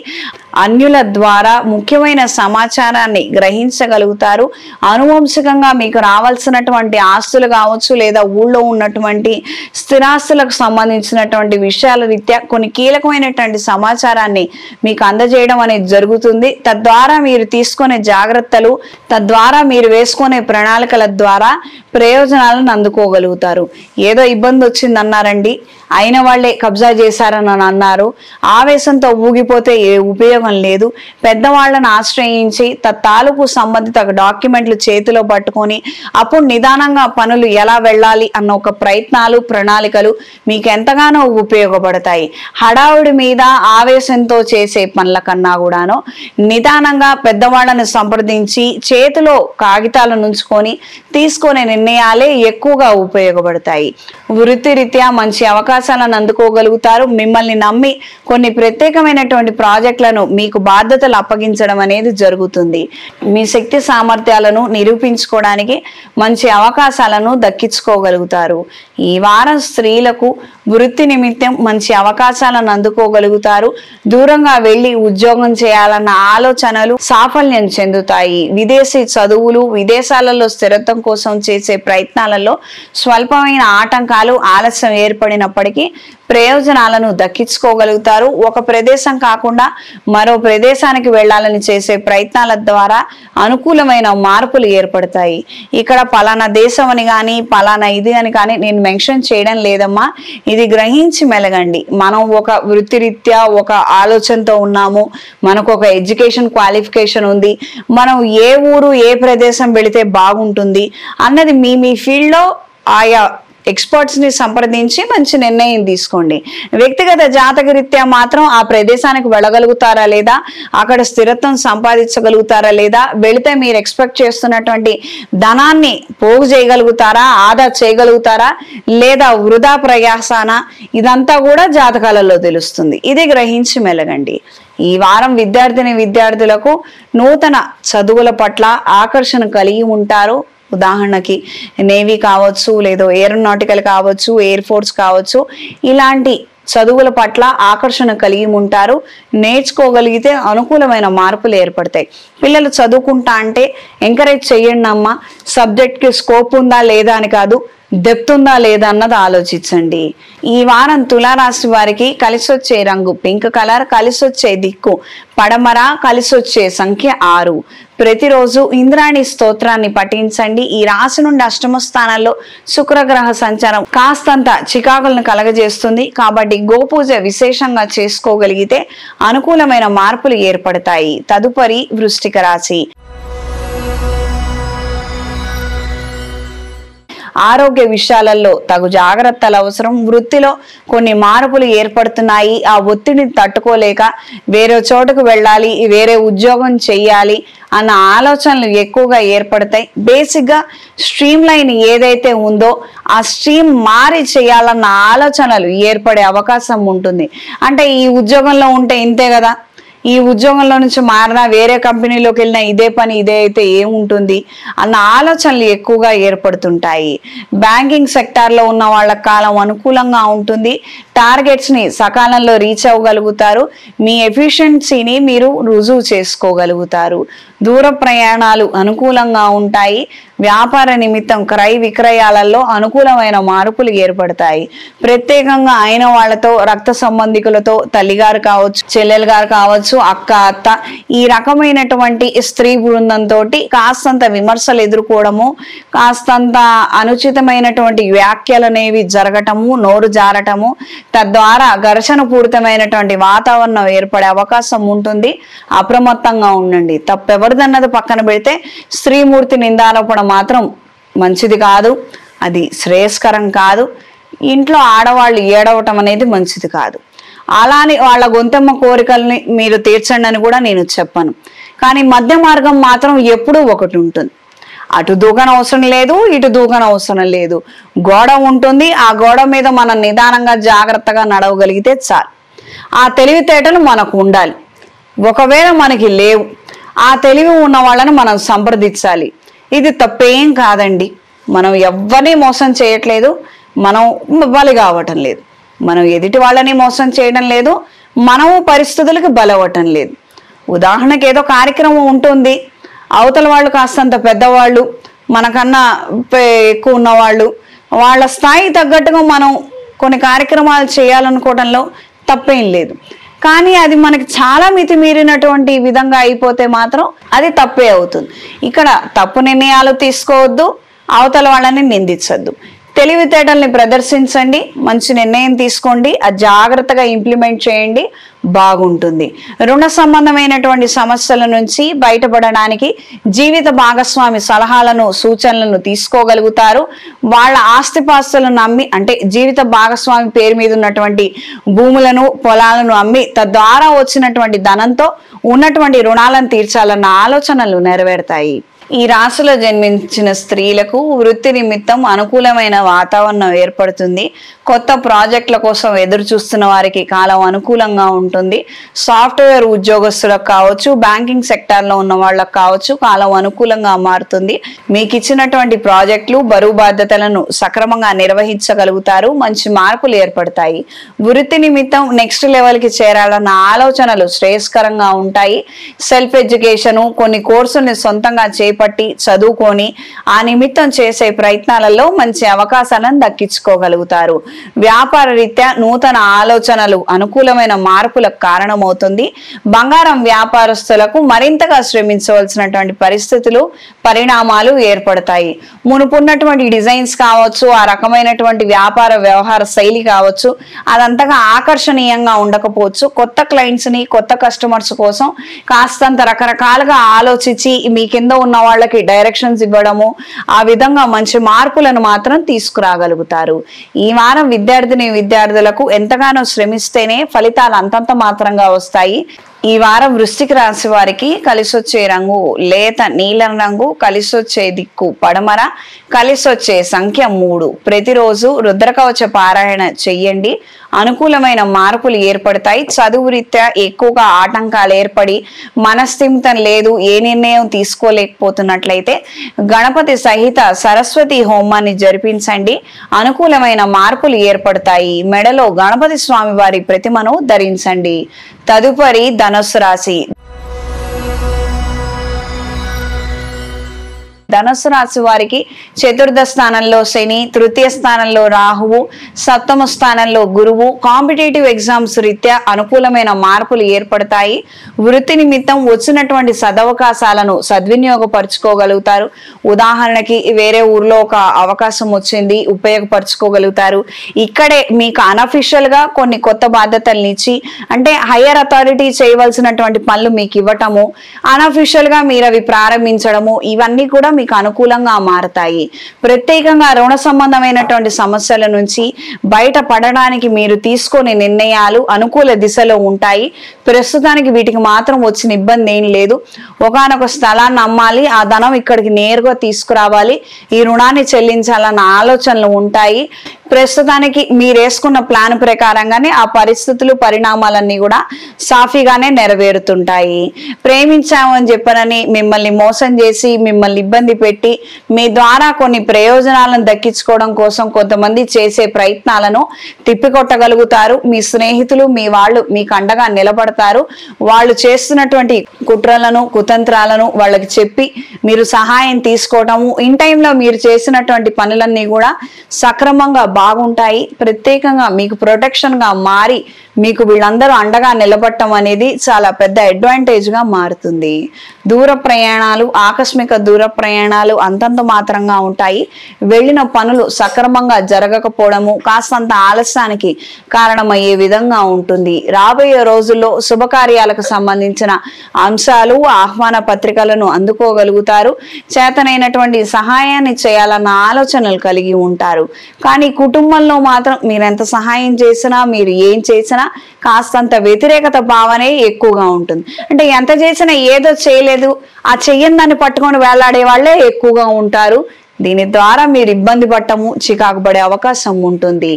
అన్యుల ద్వారా ముఖ్యమైన సమాచారాన్ని గ్రహించగలుగుతారు. అనువంశికంగా మీకు రావాల్సినటువంటి ఆస్తులు కావచ్చు, లేదా ఊళ్ళో ఉన్నటువంటి స్థిరాస్తులకు సంబంధించినటువంటి విషయాల రీత్యా కొన్ని కీలకమైనటువంటి సమాచారాన్ని మీకు అందజేయడం అనేది జరుగుతుంది. తద్వారా మీరు తీసుకునే జాగ్రత్తలు, తద్వారా మీరు వేసుకునే ప్రణాళికల ద్వారా ప్రయోజనాలను అందుకోగలుగుతారు. ఏదో ఇబ్బంది వచ్చింది అన్నారండి, అయిన వాళ్లే కబ్జా చేశారని అన్నారు. ఆవేశంతో ఊగిపోతే ఏ ఉపయోగం లేదు. పెద్దవాళ్లను ఆశ్రయించి తాలూకు సంబంధిత డాక్యుమెంట్లు చేతిలో పట్టుకొని అప్పుడు నిదానంగా పనులు ఎలా వెళ్ళాలి అన్న ఒక ప్రయత్నాలు, ప్రణాళికలు మీకు ఎంతగానో ఉపయోగపడతాయి. హడావుడి మీద ఆవేశంతో చేసే పనుల కన్నా కూడాను నిదానంగా పెద్దవాళ్లను సంప్రదించి చేతిలో కాగితాలను ఉంచుకొని తీసుకునే నిర్ణయాలే ఎక్కువగా ఉపయోగపడతాయి. వృత్తిరీత్యా మంచి అవకాశాలను అందుకోగలుగుతారు. మిమ్మల్ని నమ్మి కొన్ని ప్రత్యేకమైనటువంటి ప్రాజెక్టులను మీకు బాధ్యతలు అప్పగించడం అనేది జరుగుతుంది. మీ శక్తి సామర్థ్యాలను నిరూపించుకోవడానికి మంచి అవకాశాలను దక్కించుకోగలుగుతారు. ఈ వారం స్త్రీలకు వృత్తి నిమిత్తం మంచి అవకాశాలను అందుకోగలుగుతారు. దూరంగా వెళ్లి ఉద్యోగం చేయాలన్న ఆలోచనలు సాఫల్యం చెందుతాయి. విదేశీ చదువులు, విదేశాలలో స్థిరత్వం కోసం చేసే ప్రయత్నాలలో స్వల్పమైన ఆటంకాలు, ఆలస్యం ఏర్పడినప్పటికీ ప్రయోజనాలను దక్కించుకోగలుగుతారు. ఒక ప్రదేశం కాకుండా మరో ప్రదేశానికి వెళ్లాలని చేసే ప్రయత్నాల ద్వారా అనుకూలమైన మార్పులు ఏర్పడతాయి. ఇక్కడ పలానా దేశం అని కానీ, పలానా ఇది అని కానీ నేను మెన్షన్ చేయడం లేదమ్మా. ఇది గ్రహించి మెలగండి. మనం ఒక వృత్తిరీత్యా ఒక ఆలోచనతో ఉన్నాము, మనకు ఒక ఎడ్యుకేషన్ క్వాలిఫికేషన్ ఉంది, మనం ఏ ఊరు ఏ ప్రదేశం వెళితే బాగుంటుంది అన్నది మీ ఫీల్డ్లో ఆయా ఎక్స్పర్ట్స్ ని సంప్రదించి మంచి నిర్ణయం తీసుకోండి. వ్యక్తిగత జాతకరీత్యా మాత్రం ఆ ప్రదేశానికి వెళ్ళగలుగుతారా లేదా, అక్కడ స్థిరత్వం సంపాదించగలుగుతారా లేదా, వెళితే మీరు ఎక్స్పెక్ట్ చేస్తున్నటువంటి ధనాన్ని పోగు చేయగలుగుతారా, ఆదా చేయగలుగుతారా లేదా వృధా ప్రయాసాన, ఇదంతా కూడా జాతకాలలో తెలుస్తుంది. ఇది గ్రహించి మెలగండి. ఈ వారం విద్యార్థులకు నూతన చదువుల పట్ల ఆకర్షణ కలిగి ఉంటారు. ఉదాహరణకి నేవీ కావచ్చు, లేదా ఏరోనాటికల్ కావచ్చు, ఎయిర్ ఫోర్స్ కావచ్చు, ఇలాంటి చదువుల పట్ల ఆకర్షణ కలిగి ఉంటారు. నేర్చుకోగలిగితే అనుకూలమైన మార్పులు ఏర్పడతాయి. పిల్లలు చదువుకుంటా అంటే ఎంకరేజ్ చేయండి అమ్మా. సబ్జెక్ట్కి స్కోప్ ఉందా లేదా అని కాదు, డెప్త్ ఉందా లేదా అన్నది ఆలోచించండి. ఈ వారం తులారాశి వారికి కలిసొచ్చే రంగు పింక్ కలర్, కలిసొచ్చే దిక్కు పడమర, కలిసొచ్చే సంఖ్య 6. ప్రతిరోజు ఇంద్రాణి స్తోత్రాన్ని పఠించండి. ఈ రాశి నుండి అష్టమ స్థానంలో శుక్రగ్రహ సంచారం కాస్తంత చికాకులను కలగజేస్తుంది కాబట్టి గోపూజ విశేషంగా చేసుకోగలిగితే అనుకూలమైన మార్పులు ఏర్పడతాయి. తదుపరి వృశ్చిక రాశి. ఆరోగ్య విషయాలలో తగు జాగ్రత్తలు అవసరం. వృత్తిలో కొన్ని మార్పులు ఏర్పడుతున్నాయి. ఆ ఒత్తిడిని తట్టుకోలేక వేరే చోటుకు వెళ్ళాలి, వేరే ఉద్యోగం చెయ్యాలి అన్న ఆలోచనలు ఎక్కువగా ఏర్పడతాయి. బేసిక్గా స్ట్రీమ్ లైన్ ఏదైతే ఉందో ఆ స్ట్రీమ్ మారి చేయాలన్న ఆలోచనలు ఏర్పడే అవకాశం ఉంటుంది. అంటే ఈ ఉద్యోగంలో ఉంటే ఇంతే కదా, ఈ ఉద్యోగంలో నుంచి మారినా వేరే కంపెనీలోకి వెళ్ళినా ఇదే పని ఇదే అయితే ఏముంటుంది అన్న ఆలోచనలు ఎక్కువగా ఏర్పడుతుంటాయి. బ్యాంకింగ్ సెక్టార్లో ఉన్న వాళ్ళ కాలం అనుకూలంగా ఉంటుంది. టార్గెట్స్ ని సకాలంలో రీచ్ అవ్వగలుగుతారు. మీ ఎఫిషియన్సీని మీరు రుజువు చేసుకోగలుగుతారు. దూర ప్రయాణాలు అనుకూలంగా ఉంటాయి. వ్యాపార నిమిత్తం క్రయ విక్రయాలలో అనుకూలమైన మార్పులు ఏర్పడతాయి. ప్రత్యేకంగా అయిన వాళ్ళతో, రక్త సంబంధికులతో, తల్లిగారు కావచ్చు, చెల్లెలు గారు కావచ్చు, అక్క, అత్త, ఈ రకమైనటువంటి స్త్రీ బృందంతో కాస్తంత విమర్శలు ఎదుర్కోవడము, కాస్తంత అనుచితమైనటువంటి వ్యాఖ్యలు అనేవి జరగటము, నోరు జారటము, తద్వారా ఘర్షణ పూరితమైనటువంటి వాతావరణం ఏర్పడే అవకాశం ఉంటుంది. అప్రమత్తంగా ఉండండి. తప్పెవరిదన్నది పక్కన పెడితే స్త్రీమూర్తి నిందారోపణ మాత్రం మంచిది కాదు, అది శ్రేయస్కరం కాదు. ఇంట్లో ఆడవాళ్ళు ఏడవటం అనేది మంచిది కాదు. అలానే వాళ్ళ గొంతెమ్మ కోరికల్ని మీరు తీర్చండి అని కూడా నేను చెప్పను. కానీ మధ్య మార్గం మాత్రం ఎప్పుడూ ఒకటి ఉంటుంది. అటు దూకన అవసరం లేదు, ఇటు దూకన అవసరం లేదు. గోడ ఉంటుంది. ఆ గోడ మీద మనం నిదానంగా జాగ్రత్తగా నడవగలిగితే చాలు. ఆ తెలివితేటలు మనకు ఉండాలి. ఒకవేళ మనకి లేవు, ఆ తెలివి ఉన్న వాళ్ళని మనం సంప్రదించాలి. ఇది తప్పేం కాదండి. మనం ఎవరిని మోసం చేయట్లేదు, మనం బలి కావటం లేదు, మనం ఎదుటి వాళ్ళని మోసం చేయడం లేదు, మనము పరిస్థితులకు బలవటం లేదు. ఉదాహరణకి ఏదో కార్యక్రమం ఉంటుంది, అవతల వాళ్ళు కాస్తంత పెద్దవాళ్ళు, మనకన్నా ఎక్కువ ఉన్నవాళ్ళు, వాళ్ళ స్థాయి తగ్గట్టుగా మనం కొన్ని కార్యక్రమాలు చేయాలనుకోవడంలో తప్పేం లేదు. కానీ అది మనకి చాలా మితిమీరినటువంటి విధంగా అయిపోతే మాత్రం అది తప్పే అవుతుంది. ఇక్కడ తప్పు నిర్ణయాలు తీసుకోవద్దు, అవతల వాళ్ళని నిందించద్దు. తెలివితేటల్ని ప్రదర్శించండి, మంచి నిర్ణయం తీసుకోండి, అది జాగ్రత్తగా ఇంప్లిమెంట్ చేయండి, బాగుంటుంది. రుణ సంబంధమైనటువంటి సమస్యల నుంచి బయటపడడానికి జీవిత భాగస్వామి సలహాలను, సూచనలను తీసుకోగలుగుతారు. వాళ్ళ ఆస్తిపాస్తులను అమ్మి, అంటే జీవిత భాగస్వామి పేరు మీద ఉన్నటువంటి భూములను, పొలాలను అమ్మి తద్వారా వచ్చినటువంటి ధనంతో ఉన్నటువంటి రుణాలను తీర్చాలన్న ఆలోచనలు నెరవేరుతాయి. ఈ రాశిలో జన్మించిన స్త్రీలకు వృత్తి నిమిత్తం అనుకూలమైన వాతావరణం ఏర్పడుతుంది. కొత్త ప్రాజెక్టుల కోసం ఎదురు చూస్తున్న వారికి కాలం అనుకూలంగా ఉంటుంది. సాఫ్ట్వేర్ ఉద్యోగస్తులకు కావచ్చు, బ్యాంకింగ్ సెక్టార్లో ఉన్న వాళ్ళకు కావచ్చు, కాలం అనుకూలంగా మారుతుంది. మీకు ఇచ్చినటువంటి ప్రాజెక్టులు, బరువు బాధ్యతలను సక్రమంగా నిర్వహించగలుగుతారు. మంచి మార్పులు ఏర్పడతాయి. వృత్తి నిమిత్తం నెక్స్ట్ లెవెల్కి చేరాలన్న ఆలోచనలు శ్రేయస్కరంగా ఉంటాయి. సెల్ఫ్ ఎడ్యుకేషను, కొన్ని కోర్సుల్ని సొంతంగా పట్టి చదువుకొని ఆ నిమిత్తం చేసే ప్రయత్నాలలో మంచి అవకాశాలను దక్కించుకోగలుగుతారు. వ్యాపార రీత్యా నూతన ఆలోచనలు అనుకూలమైన మార్పులకు కారణమవుతుంది. బంగారం వ్యాపారస్తులకు మరింతగా శ్రమించవలసినటువంటి పరిస్థితులు పరిణామాలు ఏర్పడతాయి. మునుపున్నటువంటి డిజైన్స్ కావచ్చు, ఆ రకమైనటువంటి వ్యాపార వ్యవహార శైలి కావచ్చు, అదంతగా ఆకర్షణీయంగా ఉండకపోవచ్చు. కొత్త క్లయింట్స్ ని, కొత్త కస్టమర్స్ కోసం కాస్తంత రకరకాలుగా ఆలోచించి మీ కింద ఉన్న వాళ్ళకి డైరెక్షన్స్ ఇవ్వడము, ఆ విధంగా మంచి మార్పులను మాత్రం తీసుకురాగలుగుతారు. ఈ వారం విద్యార్థులకు ఎంతగానో శ్రమిస్తేనే ఫలితాలు అంతంత మాత్రంగా వస్తాయి. ఈ వారం వృశ్చిక రాశి వారికి కలిసొచ్చే రంగు లేత నీలం రంగు, కలిసొచ్చే దిక్కు పడమర, కలిసొచ్చే సంఖ్య 3. ప్రతిరోజు రుద్రకవచ పారాయణ చెయ్యండి. అనుకూలమైన మార్పులు ఏర్పడతాయి. చదువు రీత్యా ఎక్కువగా ఆటంకాలు ఏర్పడి మనస్థిమితం లేదు, ఏ నిర్ణయం తీసుకోలేకపోతున్నట్లయితే గణపతి సహిత సరస్వతి హోమాన్ని జరిపించండి. అనుకూలమైన మార్పులు ఏర్పడతాయి. మెడలో గణపతి స్వామి వారి ప్రతిమను ధరించండి. తదుపరి ధనుస్సు రాశి. ధనుస్సు రాశి వారికి చతుర్థ స్థానంలో శని, తృతీయ స్థానంలో రాహువు, సప్తమ స్థానంలో గురువు. కాంపిటేటివ్ ఎగ్జామ్స్ రీత్యా అనుకూలమైన మార్పులు ఏర్పడతాయి. వృత్తి నిమిత్తం వచ్చినటువంటి సదవకాశాలను సద్వినియోగపరచుకోగలుగుతారు. ఉదాహరణకి వేరే ఊర్లో ఒక అవకాశం వచ్చింది, ఉపయోగపరచుకోగలుగుతారు. ఇక్కడే మీకు అనఫిషియల్ గా కొన్ని కొత్త బాధ్యతలను ఇచ్చి, అంటే హయ్యర్ అథారిటీ చేయవలసినటువంటి పనులు మీకు ఇవ్వటము, అనఫిషియల్ గా మీరు అవి ప్రారంభించడము, ఇవన్నీ కూడా మీకు అనుకూలంగా మారతాయి. ప్రత్యేకంగా రుణ సంబంధమైనటువంటి సమస్యల నుంచి బయటపడడానికి మీరు తీసుకునే నిర్ణయాలు అనుకూల దిశలో ఉంటాయి. ప్రస్తుతానికి వీటికి మాత్రం వచ్చిన ఇబ్బంది ఏం లేదు. ఒకానొక స్థలాన్ని అమ్మాలి, ఆ ధనం ఇక్కడికి నేరుగా తీసుకురావాలి, ఈ రుణాన్ని చెల్లించాలన్న ఆలోచనలు ఉంటాయి. ప్రస్తుతానికి మీరు వేసుకున్న ప్లాన్ ప్రకారంగానే ఆ పరిస్థితులు పరిణామాలన్నీ కూడా సాఫీగానే నెరవేరుతుంటాయి. ప్రేమించామని చెప్పనని మిమ్మల్ని మోసం చేసి మిమ్మల్ని ఇబ్బంది పెట్టి మీ ద్వారా కొన్ని ప్రయోజనాలను దక్కించుకోవడం కోసం కొంతమంది చేసే ప్రయత్నాలను తిప్పికొట్టగలుగుతారు. మీ స్నేహితులు, మీ వాళ్ళు మీకు అండగా నిలబడతారు. వాళ్ళు చేస్తున్నటువంటి కుట్రలను, కుతంత్రాలను వాళ్ళకి చెప్పి మీరు సహాయం తీసుకోవటము, ఇన్ టైంలో మీరు చేసినటువంటి పనులన్నీ కూడా సక్రమంగా బాగుంటాయి. ప్రత్యేకంగా మీకు ప్రొటెక్షన్ గా మారి మీకు వీళ్ళందరూ అండగా నిలబడటం అనేది చాలా పెద్ద అడ్వాంటేజ్ గా మారుతుంది. దూర ప్రయాణాలు, ఆకస్మిక దూర ప్రయాణాలు అంతంత మాత్రంగా ఉంటాయి. వెళ్ళిన పనులు సక్రమంగా జరగకపోవడము కాస్తంత ఆలస్యానికి కారణమయ్యే విధంగా ఉంటుంది. రాబోయే రోజుల్లో శుభకార్యాలకు సంబంధించిన అంశాలు, ఆహ్వాన పత్రికలను అందుకోగలుగుతారు. చేతనైనటువంటి సహాయాన్ని చేయాలన్న ఆలోచనలు కలిగి ఉంటారు. కానీ కుటుంబంలో మాత్రం మీరు ఎంత సహాయం చేసినా, మీరు ఏం చేసినా కాస్తంత వ్యతిరేకత భావనే ఎక్కువగా ఉంటుంది. అంటే ఎంత చేసినా ఏదో చేయలేదు, ఆ చెయ్యని దాన్ని పట్టుకొని వేలాడే వాళ్ళే ఎక్కువగా ఉంటారు. దీని ద్వారా మీరు ఇబ్బంది పడటము, చికాకు పడే అవకాశం ఉంటుంది.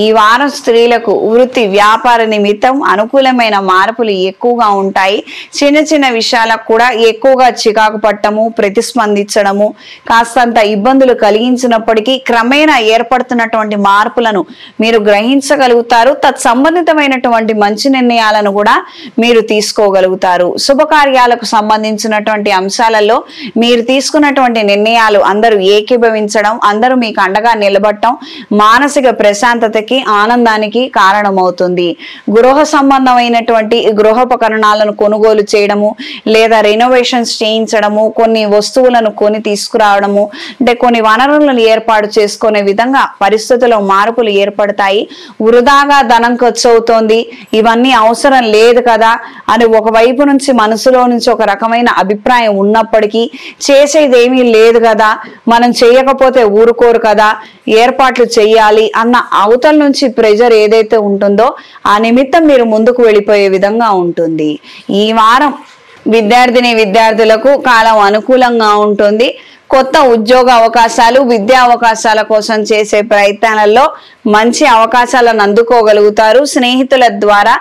ఈ వారం స్త్రీలకు వృత్తి వ్యాపార నిమిత్తం అనుకూలమైన మార్పులు ఎక్కువగా ఉంటాయి. చిన్న చిన్న విషయాలకు కూడా ఎక్కువగా చికాకు పడటము, ప్రతిస్పందించడము కాస్తంత ఇబ్బందులు కలిగించినప్పటికీ క్రమేణా ఏర్పడుతున్నటువంటి మార్పులను మీరు గ్రహించగలుగుతారు. తత్సంబంధితమైనటువంటి మంచి నిర్ణయాలను కూడా మీరు తీసుకోగలుగుతారు. శుభకార్యాలకు సంబంధించినటువంటి అంశాలలో మీరు తీసుకున్నటువంటి నిర్ణయాలు అందరూ ఏకీభవించడం, అందరూ మీకు అండగా నిలబడటం మానసిక ప్రశాంతతకి, ఆనందానికి కారణమవుతుంది. గృహ సంబంధమైనటువంటి గృహోపకరణాలను కొనుగోలు చేయడము, లేదా రెనోవేషన్స్ చేయించడము, కొన్ని వస్తువులను కొని తీసుకురావడము, అంటే కొన్ని వనరులను ఏర్పాటు చేసుకునే విధంగా పరిస్థితుల్లో మార్పులు ఏర్పడతాయి. వృధాగా ధనం ఖర్చు అవుతోంది, ఇవన్నీ అవసరం లేదు కదా అని ఒకవైపు నుంచి మనసులో నుంచి ఒక రకమైన అభిప్రాయం ఉన్నప్పటికీ చేసేదేమీ లేదు కదా, మనం చేయకపోతే ఊరుకోరు కదా, ఏర్పాట్లు చేయాలి అన్న అవతల నుంచి ప్రెజర్ ఏదైతే ఉంటుందో ఆ నిమిత్తం మీరు ముందుకు వెళ్ళిపోయే విధంగా ఉంటుంది. ఈ వారం విద్యార్థులకు కాలం అనుకూలంగా ఉంటుంది. కొత్త ఉద్యోగ అవకాశాలు, విద్యా అవకాశాల కోసం చేసే ప్రయత్నాలలో మంచి అవకాశాలను అందుకోగలుగుతారు. స్నేహితుల ద్వారా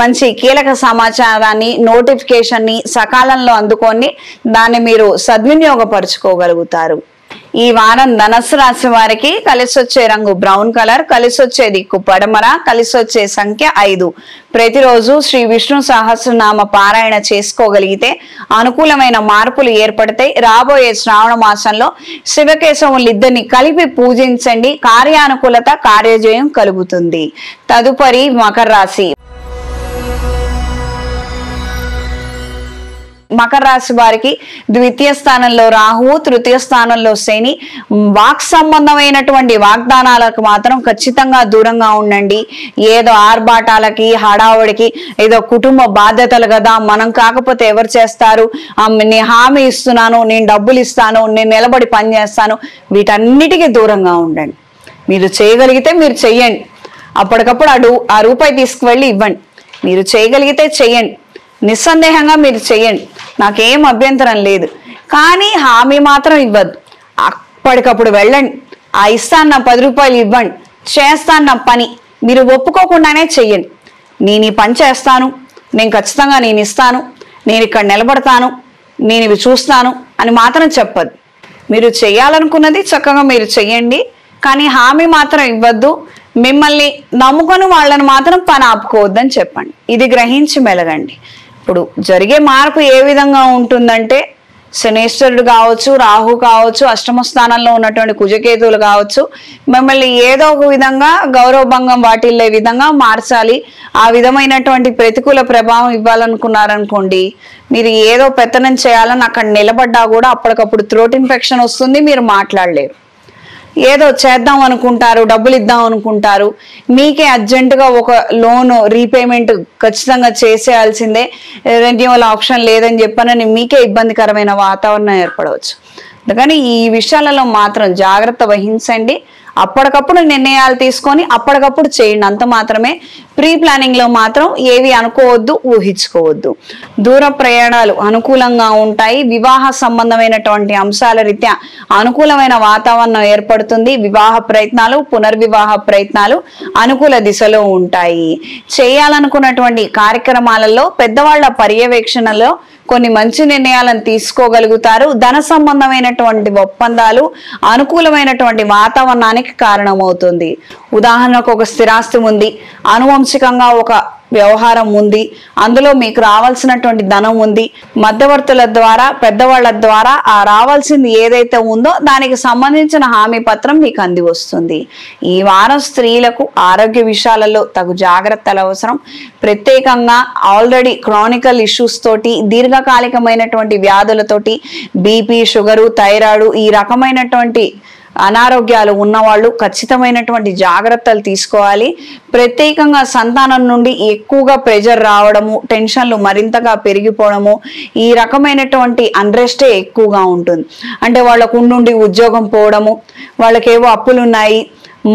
మంచి కీలక సమాచారాన్ని, నోటిఫికేషన్ ని సకాలంలో అందుకొని దాన్ని మీరు సద్వినియోగపరచుకోగలుగుతారు. ఈ వారం ధనస్సు రాశి వారికి కలిసి వచ్చే రంగు బ్రౌన్ కలర్, కలిసి వచ్చే దిక్కు పడమర, కలిసి వచ్చే సంఖ్య 5. ప్రతిరోజు శ్రీ విష్ణు సహస్రనామ పారాయణ చేసుకోగలిగితే అనుకూలమైన మార్పులు ఏర్పడతాయి. రాబోయే శ్రావణ మాసంలో శివకేశవులిద్దరిని కలిపి పూజించండి. కార్యానుకూలత, కార్యజయం కలుగుతుంది. తదుపరి మకర రాశి. మకర రాశి వారికి ద్వితీయ స్థానంలో రాహువు, తృతీయ స్థానంలో శని. వాక్ సంబంధమైనటువంటి వాగ్దానాలకు మాత్రం ఖచ్చితంగా దూరంగా ఉండండి. ఏదో ఆర్భాటాలకి, హడావుడికి, ఏదో కుటుంబ బాధ్యతలు కదా, మనం కాకపోతే ఎవరు చేస్తారు, నేను హామీ ఇస్తున్నాను, నేను డబ్బులు ఇస్తాను, నేను నిలబడి పని చేస్తాను, వీటన్నిటికీ దూరంగా ఉండండి. మీరు చేయగలిగితే మీరు చెయ్యండి. అప్పటికప్పుడు ఆ రూపాయి తీసుకువెళ్ళి ఇవ్వండి. మీరు చేయగలిగితే చెయ్యండి, నిస్సందేహంగా మీరు చెయ్యండి, నాకేం అభ్యంతరం లేదు. కానీ హామీ మాత్రం ఇవ్వద్దు. అప్పటికప్పుడు వెళ్ళండి, ఆ ఇస్తాను 10 రూపాయలు ఇవ్వండి, చేస్తాను నా పని, మీరు ఒప్పుకోకుండానే చెయ్యండి. నేను ఈ పని చేస్తాను, నేను ఖచ్చితంగా నేను ఇస్తాను, నేను ఇక్కడ నిలబడతాను, నేను ఇవి చూస్తాను అని మాత్రం చెప్పద్దు. మీరు చేయాలనుకున్నది చక్కగా మీరు చెయ్యండి, కానీ హామీ మాత్రం ఇవ్వద్దు. మిమ్మల్ని నమ్ముకొని వాళ్ళని మాత్రం పని ఆపుకోవద్దని చెప్పండి. ఇది గ్రహించి మెలగండి. ఇప్పుడు జరిగే మార్పు ఏ విధంగా ఉంటుందంటే, శనేశ్వరుడు కావచ్చు, రాహు కావచ్చు, అష్టమ స్థానంలో ఉన్నటువంటి కుజకేతువులు కావచ్చు, మిమ్మల్ని ఏదో ఒక విధంగా గౌరవభంగం వాటిల్లే విధంగా మార్చాలి. ఆ విధమైనటువంటి ప్రతికూల ప్రభావం ఇవ్వాలనుకున్నారనుకోండి, మీరు ఏదో పెత్తనం చేయాలని అక్కడ నిలబడ్డా కూడా అప్పటికప్పుడు థ్రోట్ ఇన్ఫెక్షన్ వస్తుంది, మీరు మాట్లాడలేరు. ఏదో చేద్దాం అనుకుంటారు, డబ్బులు ఇద్దాం అనుకుంటారు, మీకే అర్జెంటుగా ఒక లోన్ రీపేమెంట్ ఖచ్చితంగా చేసేయాల్సిందే, రెన్యువల్ ఆప్షన్ లేదని చెప్పనని మీకే ఇబ్బందికరమైన వాతావరణం ఏర్పడవచ్చు. అందుకని ఈ విషయాలలో మాత్రం జాగ్రత్త వహించండి. అప్పటికప్పుడు నిర్ణయాలు తీసుకొని అప్పటికప్పుడు చేయండి, అంత మాత్రమే. ప్రీ ప్లానింగ్ లో మాత్రం ఏవి అనుకోవద్దు, ఊహించుకోవద్దు. దూర ప్రయాణాలు అనుకూలంగా ఉంటాయి. వివాహ సంబంధమైనటువంటి అంశాల రీత్యా అనుకూలమైన వాతావరణం ఏర్పడుతుంది. వివాహ ప్రయత్నాలు, పునర్వివాహ ప్రయత్నాలు అనుకూల దిశలో ఉంటాయి. చేయాలనుకున్నటువంటి కార్యక్రమాలలో పెద్దవాళ్ల పర్యవేక్షణలో కొన్ని మంచి నిర్ణయాలను తీసుకోగలుగుతారు. ధన సంబంధమైనటువంటి ఒప్పందాలు అనుకూలమైనటువంటి వాతావరణానికి కారణమవుతుంది. ఉదాహరణకు ఒక స్థిరాస్తి ఉంది, అనువంశికంగా ఒక వ్యవహారం ఉంది, అందులో మీకు రావాల్సినటువంటి ధనం ఉంది, మధ్యవర్తుల ద్వారా, పెద్దవాళ్ల ద్వారా ఆ రావాల్సింది ఏదైతే ఉందో దానికి సంబంధించిన హామీ పత్రం మీకు అంది వస్తుంది. ఈ వారం స్త్రీలకు ఆరోగ్య విషయాలలో తగు జాగ్రత్తలు అవసరం. ప్రత్యేకంగా ఆల్రెడీ క్రానికల్ ఇష్యూస్ తోటి, దీర్ఘకాలికమైనటువంటి వ్యాధులతోటి, బీపీ, షుగరు, థైరాయిడ్, ఈ రకమైనటువంటి అనారోగ్యాలు ఉన్నవాళ్ళు ఖచ్చితమైనటువంటి జాగ్రత్తలు తీసుకోవాలి. ప్రత్యేకంగా సంతానం నుండి ఎక్కువగా ప్రెజర్ రావడము, టెన్షన్లు మరింతగా పెరిగిపోవడము, ఈ రకమైనటువంటి అన్రెస్టే ఎక్కువగా ఉంటుంది. అంటే వాళ్ళకు ఉండి ఉద్యోగం పోవడము, వాళ్ళకేవో అప్పులు ఉన్నాయి,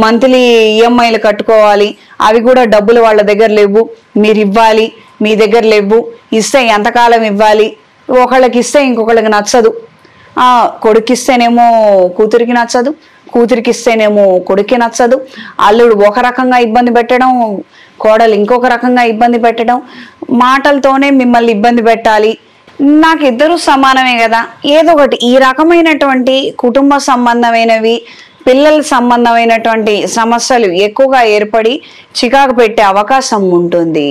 మంత్లీ ఈఎంఐలు కట్టుకోవాలి, అవి కూడా డబ్బులు వాళ్ళ దగ్గర లేవు, మీరు ఇవ్వాలి, మీ దగ్గర లేవు, ఇస్తే ఎంతకాలం ఇవ్వాలి, ఒకళ్ళకి ఇస్తే ఇంకొకళ్ళకి నచ్చదు, కొడుకిస్తేనేమో కూతురికి నచ్చదు, కూతురికి ఇస్తేనేమో కొడుక్కి నచ్చదు, అల్లుడు ఒక రకంగా ఇబ్బంది పెట్టడం, కోడలు ఇంకొక రకంగా ఇబ్బంది పెట్టడం, మాటలతోనే మిమ్మల్ని ఇబ్బంది పెట్టాలి, నాకు ఇద్దరు సమానమే కదా, ఏదో ఒకటి ఈ రకమైనటువంటి కుటుంబ సంబంధమైనవి, పిల్లల సంబంధమైనటువంటి సమస్యలు ఎక్కువగా ఏర్పడి చికాకు పెట్టే అవకాశం ఉంటుంది.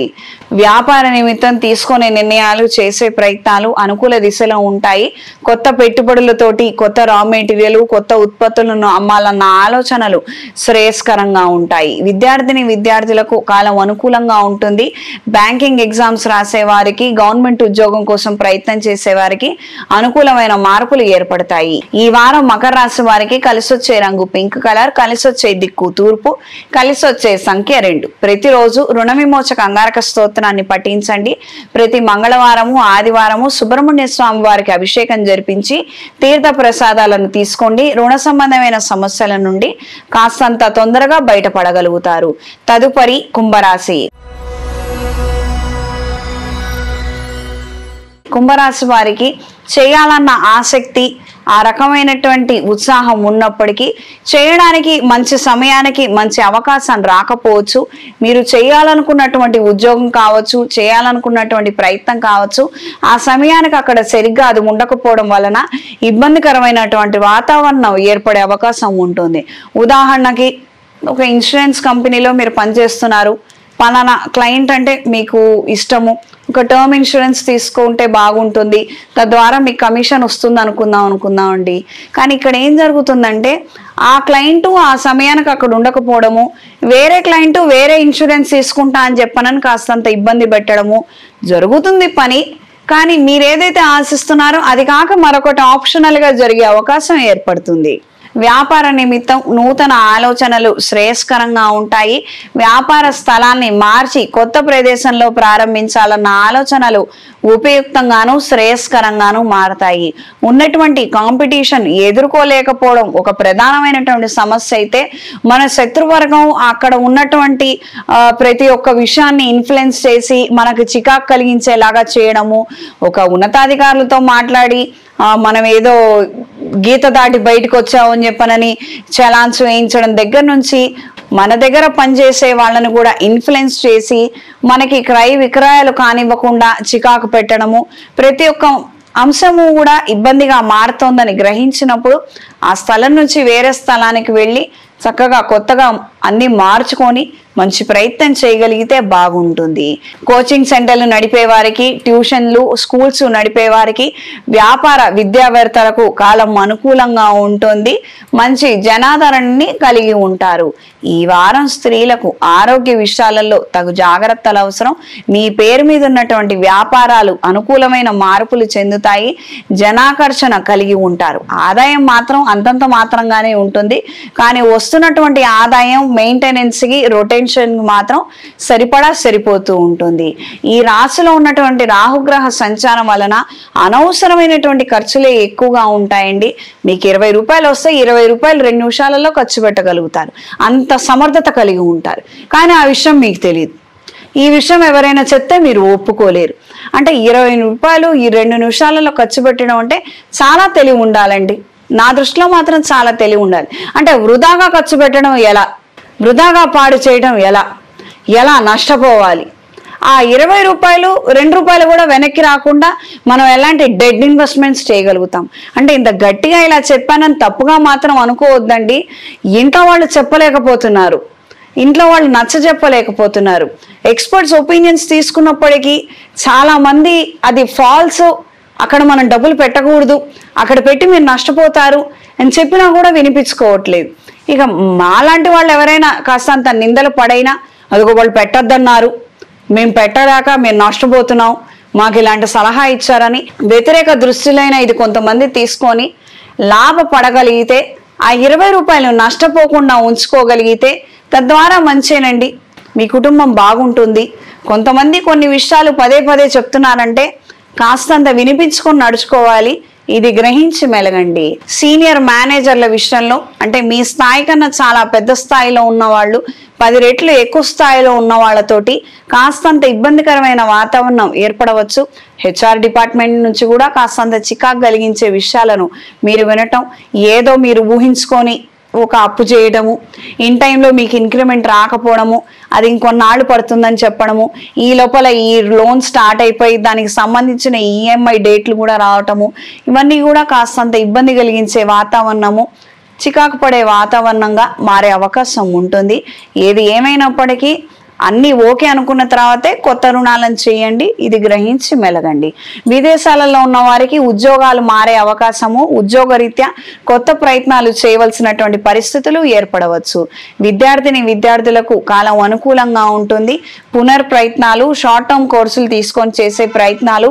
వ్యాపార నిమిత్తం తీసుకునే నిర్ణయాలు, చేసే ప్రయత్నాలు అనుకూల దిశలో ఉంటాయి. కొత్త పెట్టుబడులతోటి కొత్త రా మెటీరియల్, కొత్త ఉత్పత్తులను అమ్మాలన్న ఆలోచనలు శ్రేయస్కరంగా ఉంటాయి. విద్యార్థులకు కాలం అనుకూలంగా ఉంటుంది. బ్యాంకింగ్ ఎగ్జామ్స్ రాసే వారికి, గవర్నమెంట్ ఉద్యోగం కోసం ప్రయత్నం చేసే వారికి అనుకూలమైన మార్పులు ఏర్పడతాయి. ఈ వారం మకర రాశి వారికి కలిసి వచ్చే రంగు పింక్ కలర్, కలిసి వచ్చే దిక్కు తూర్పు, కలిసి వచ్చే సంఖ్య 2. ప్రతిరోజు రుణ విమోచక అంగారక స్తోత్రాన్ని పఠించండి. ప్రతి మంగళవారము, ఆదివారము సుబ్రహ్మణ్య స్వామి వారికి అభిషేకం జరిపించి తీర్థ ప్రసాదాలను తీసుకోండి. రుణ సంబంధమైన సమస్యల నుండి కాస్తంత తొందరగా బయటపడగలుగుతారు. తదుపరి కుంభరాశి. కుంభరాశి వారికి చేయాలన్న ఆసక్తి, ఆ రకమైనటువంటి ఉత్సాహం ఉన్నప్పటికీ చేయడానికి మంచి సమయానికి మంచి అవకాశం రాకపోవచ్చు. మీరు చేయాలనుకున్నటువంటి ఉద్యోగం కావచ్చు, చేయాలనుకున్నటువంటి ప్రయత్నం కావచ్చు, ఆ సమయానికి అక్కడ సరిగ్గా అది ఉండకపోవడం వలన ఇబ్బందికరమైనటువంటి వాతావరణం ఏర్పడే అవకాశం ఉంటుంది. ఉదాహరణకి ఒక ఇన్సూరెన్స్ కంపెనీలో మీరు పనిచేస్తున్నారు, పలానా క్లయింట్ అంటే మీకు ఇష్టము, ఒక టర్మ్ ఇన్సూరెన్స్ తీసుకుంటే బాగుంటుంది, తద్వారా మీకు కమిషన్ వస్తుంది అనుకుందామండి. కానీ ఇక్కడ ఏం జరుగుతుందంటే ఆ క్లయింటు ఆ సమయానికి అక్కడ ఉండకపోవడము, వేరే క్లయింటు వేరే ఇన్సూరెన్స్ తీసుకుంటా అని చెప్పనని కాస్తంత ఇబ్బంది పెట్టడము జరుగుతుంది పని. కానీ మీరు ఏదైతే ఆశిస్తున్నారో అది కాక మరొకటి ఆప్షనల్గా జరిగే అవకాశం ఏర్పడుతుంది. వ్యాపార నిమిత్తం నూతన ఆలోచనలు శ్రేయస్కరంగా ఉంటాయి. వ్యాపార స్థలాన్ని మార్చి కొత్త ప్రదేశంలో ప్రారంభించాలన్న ఆలోచనలు ఉపయుక్తంగాను శ్రేయస్కరంగాను మారతాయి. ఉన్నటువంటి కాంపిటీషన్ ఎదుర్కోలేకపోవడం ఒక ప్రధానమైనటువంటి సమస్య అయితే, మన శత్రువర్గం అక్కడ ఉన్నటువంటి ప్రతి ఒక్క విషయాన్ని ఇన్ఫ్లుయెన్స్ చేసి మనకు చికాకు కలిగించేలాగా చేయడము, ఒక ఉన్నతాధికారులతో మాట్లాడి మనం ఏదో గీత దాటి బయటకు వచ్చామని చెప్పనని చలాన్స్ వేయించడం దగ్గర నుంచి మన దగ్గర పనిచేసే వాళ్ళని కూడా ఇన్ఫ్లుయెన్స్ చేసి మనకి క్రయ విక్రయాలు కానివ్వకుండా చికాకు పెట్టడము, ప్రతి ఒక్క అంశము కూడా ఇబ్బందిగా మారుతోందని గ్రహించినప్పుడు ఆ స్థలం నుంచి వేరే స్థలానికి వెళ్ళి చక్కగా కొత్తగా అన్ని మార్చుకొని మంచి ప్రయత్నం చేయగలిగితే బాగుంటుంది. కోచింగ్ సెంటర్లు నడిపే వారికి, ట్యూషన్లు, స్కూల్స్ నడిపే వారికి, వ్యాపార విద్యావేత్తలకు కాలం అనుకూలంగా ఉంటుంది. మంచి జనాదరణని కలిగి ఉంటారు. ఈ వారం స్త్రీలకు ఆరోగ్య విషయాలలో తగు జాగ్రత్తలు అవసరం. మీ పేరు మీద ఉన్నటువంటి వ్యాపారాలు అనుకూలమైన మార్పులు చెందుతాయి. జనాకర్షణ కలిగి ఉంటారు. ఆదాయం మాత్రం అంతంత మాత్రంగానే ఉంటుంది. కానీ వస్తున్నటువంటి ఆదాయం మెయింటెనెన్స్కి, రొటేషన్ మాత్రం సరిపోతూ ఉంటుంది. ఈ రాశిలో ఉన్నటువంటి రాహుగ్రహ సంచారం వలన అనవసరమైనటువంటి ఖర్చులే ఎక్కువగా ఉంటాయండి. మీకు 20 రూపాయలు వస్తే 20 రూపాయలు 2 నిమిషాలలో ఖర్చు పెట్టగలుగుతారు. అంత సమర్థత కలిగి ఉంటారు. కానీ ఆ విషయం మీకు తెలియదు. ఈ విషయం ఎవరైనా చెప్తే మీరు ఒప్పుకోలేరు. అంటే 20 రూపాయలు ఈ 2 నిమిషాలలో ఖర్చు పెట్టడం అంటే చాలా తెలివి ఉండాలండి. నా దృష్టిలో మాత్రం చాలా తెలివి ఉండాలి. అంటే వృధాగా ఖర్చు పెట్టడం ఎలా, వృధాగా పాడు చేయడం ఎలా నష్టపోవాలి, ఆ 20 రూపాయలు 2 రూపాయలు కూడా వెనక్కి రాకుండా మనం ఎలాంటి డెడ్ ఇన్వెస్ట్మెంట్స్ చేయగలుగుతాం. అంటే ఇంత గట్టిగా ఇలా చెప్పానని తప్పుగా మాత్రం అనుకోవద్దండి. ఇంట్లో వాళ్ళు చెప్పలేకపోతున్నారు, ఇంట్లో వాళ్ళు నచ్చ చెప్పలేకపోతున్నారు. ఎక్స్పర్ట్స్ ఒపీనియన్స్ తీసుకున్నప్పటికీ చాలా మంది అది ఫాల్స్, అక్కడ మనం డబ్బులు పెట్టకూడదు, అక్కడ పెట్టి మీరు నష్టపోతారు అని చెప్పినా కూడా వినిపించుకోవట్లేదు. ఇక మాలాంటి వాళ్ళు ఎవరైనా కాస్తంత నిందలు పడైనా, అదిగో వాళ్ళు పెట్టద్దన్నారు, మేము పెట్టరాక మేము నష్టపోతున్నాం, మాకు ఇలాంటి సలహా ఇచ్చారని వ్యతిరేక దృష్టిలైన ఇది కొంతమంది తీసుకొని లాభపడగలిగితే, ఆ 20 రూపాయలు నష్టపోకుండా ఉంచుకోగలిగితే తద్వారా మంచేనండి. మీ కుటుంబం బాగుంటుంది. కొంతమంది కొన్ని విషయాలు పదే పదే చెప్తున్నారంటే కాస్తంత వినిపించుకొని నడుచుకోవాలి. ఇది గ్రహించి మెలగండి. సీనియర్ మేనేజర్ల విషయంలో, అంటే మీ స్థాయి కన్నా చాలా పెద్ద స్థాయిలో ఉన్న వాళ్ళు 10 రెట్లు ఎక్కువ స్థాయిలో ఉన్న వాళ్ళతోటి కాస్తంత ఇబ్బందికరమైన వాతావరణం ఏర్పడవచ్చు. HR డిపార్ట్మెంట్ నుంచి కూడా కాస్తంత చికాకు కలిగించే విషయాలను మీరు వినటం, ఏదో మీరు ఊహించుకొని ఒక అప్పు చేయడము, ఇన్ టైంలో మీకు ఇంక్రిమెంట్ రాకపోవడము, అది ఇంకొన్నాళ్ళు పడుతుందని చెప్పడము, ఈ లోపల ఈ లోన్ స్టార్ట్ అయిపోయి దానికి సంబంధించిన EMI డేట్లు కూడా రావటము, ఇవన్నీ కూడా కాస్తంత ఇబ్బంది కలిగించే వాతావరణము, చికాకు పడే వాతావరణంగా మారే అవకాశం ఉంటుంది. ఏది ఏమైనప్పటికీ అన్ని ఓకే అనుకున్న తర్వాతే కొత్త రుణాలను చేయండి. ఇది గ్రహించి మెలగండి. విదేశాలలో ఉన్న వారికి ఉద్యోగాలు మారే అవకాశము, ఉద్యోగరీత్యా కొత్త ప్రయత్నాలు చేయవలసినటువంటి పరిస్థితులు ఏర్పడవచ్చు. విద్యార్థులకు కాలం అనుకూలంగా ఉంటుంది. పునర్ ప్రయత్నాలు, షార్ట్ టర్మ్ కోర్సులు తీసుకొని చేసే ప్రయత్నాలు,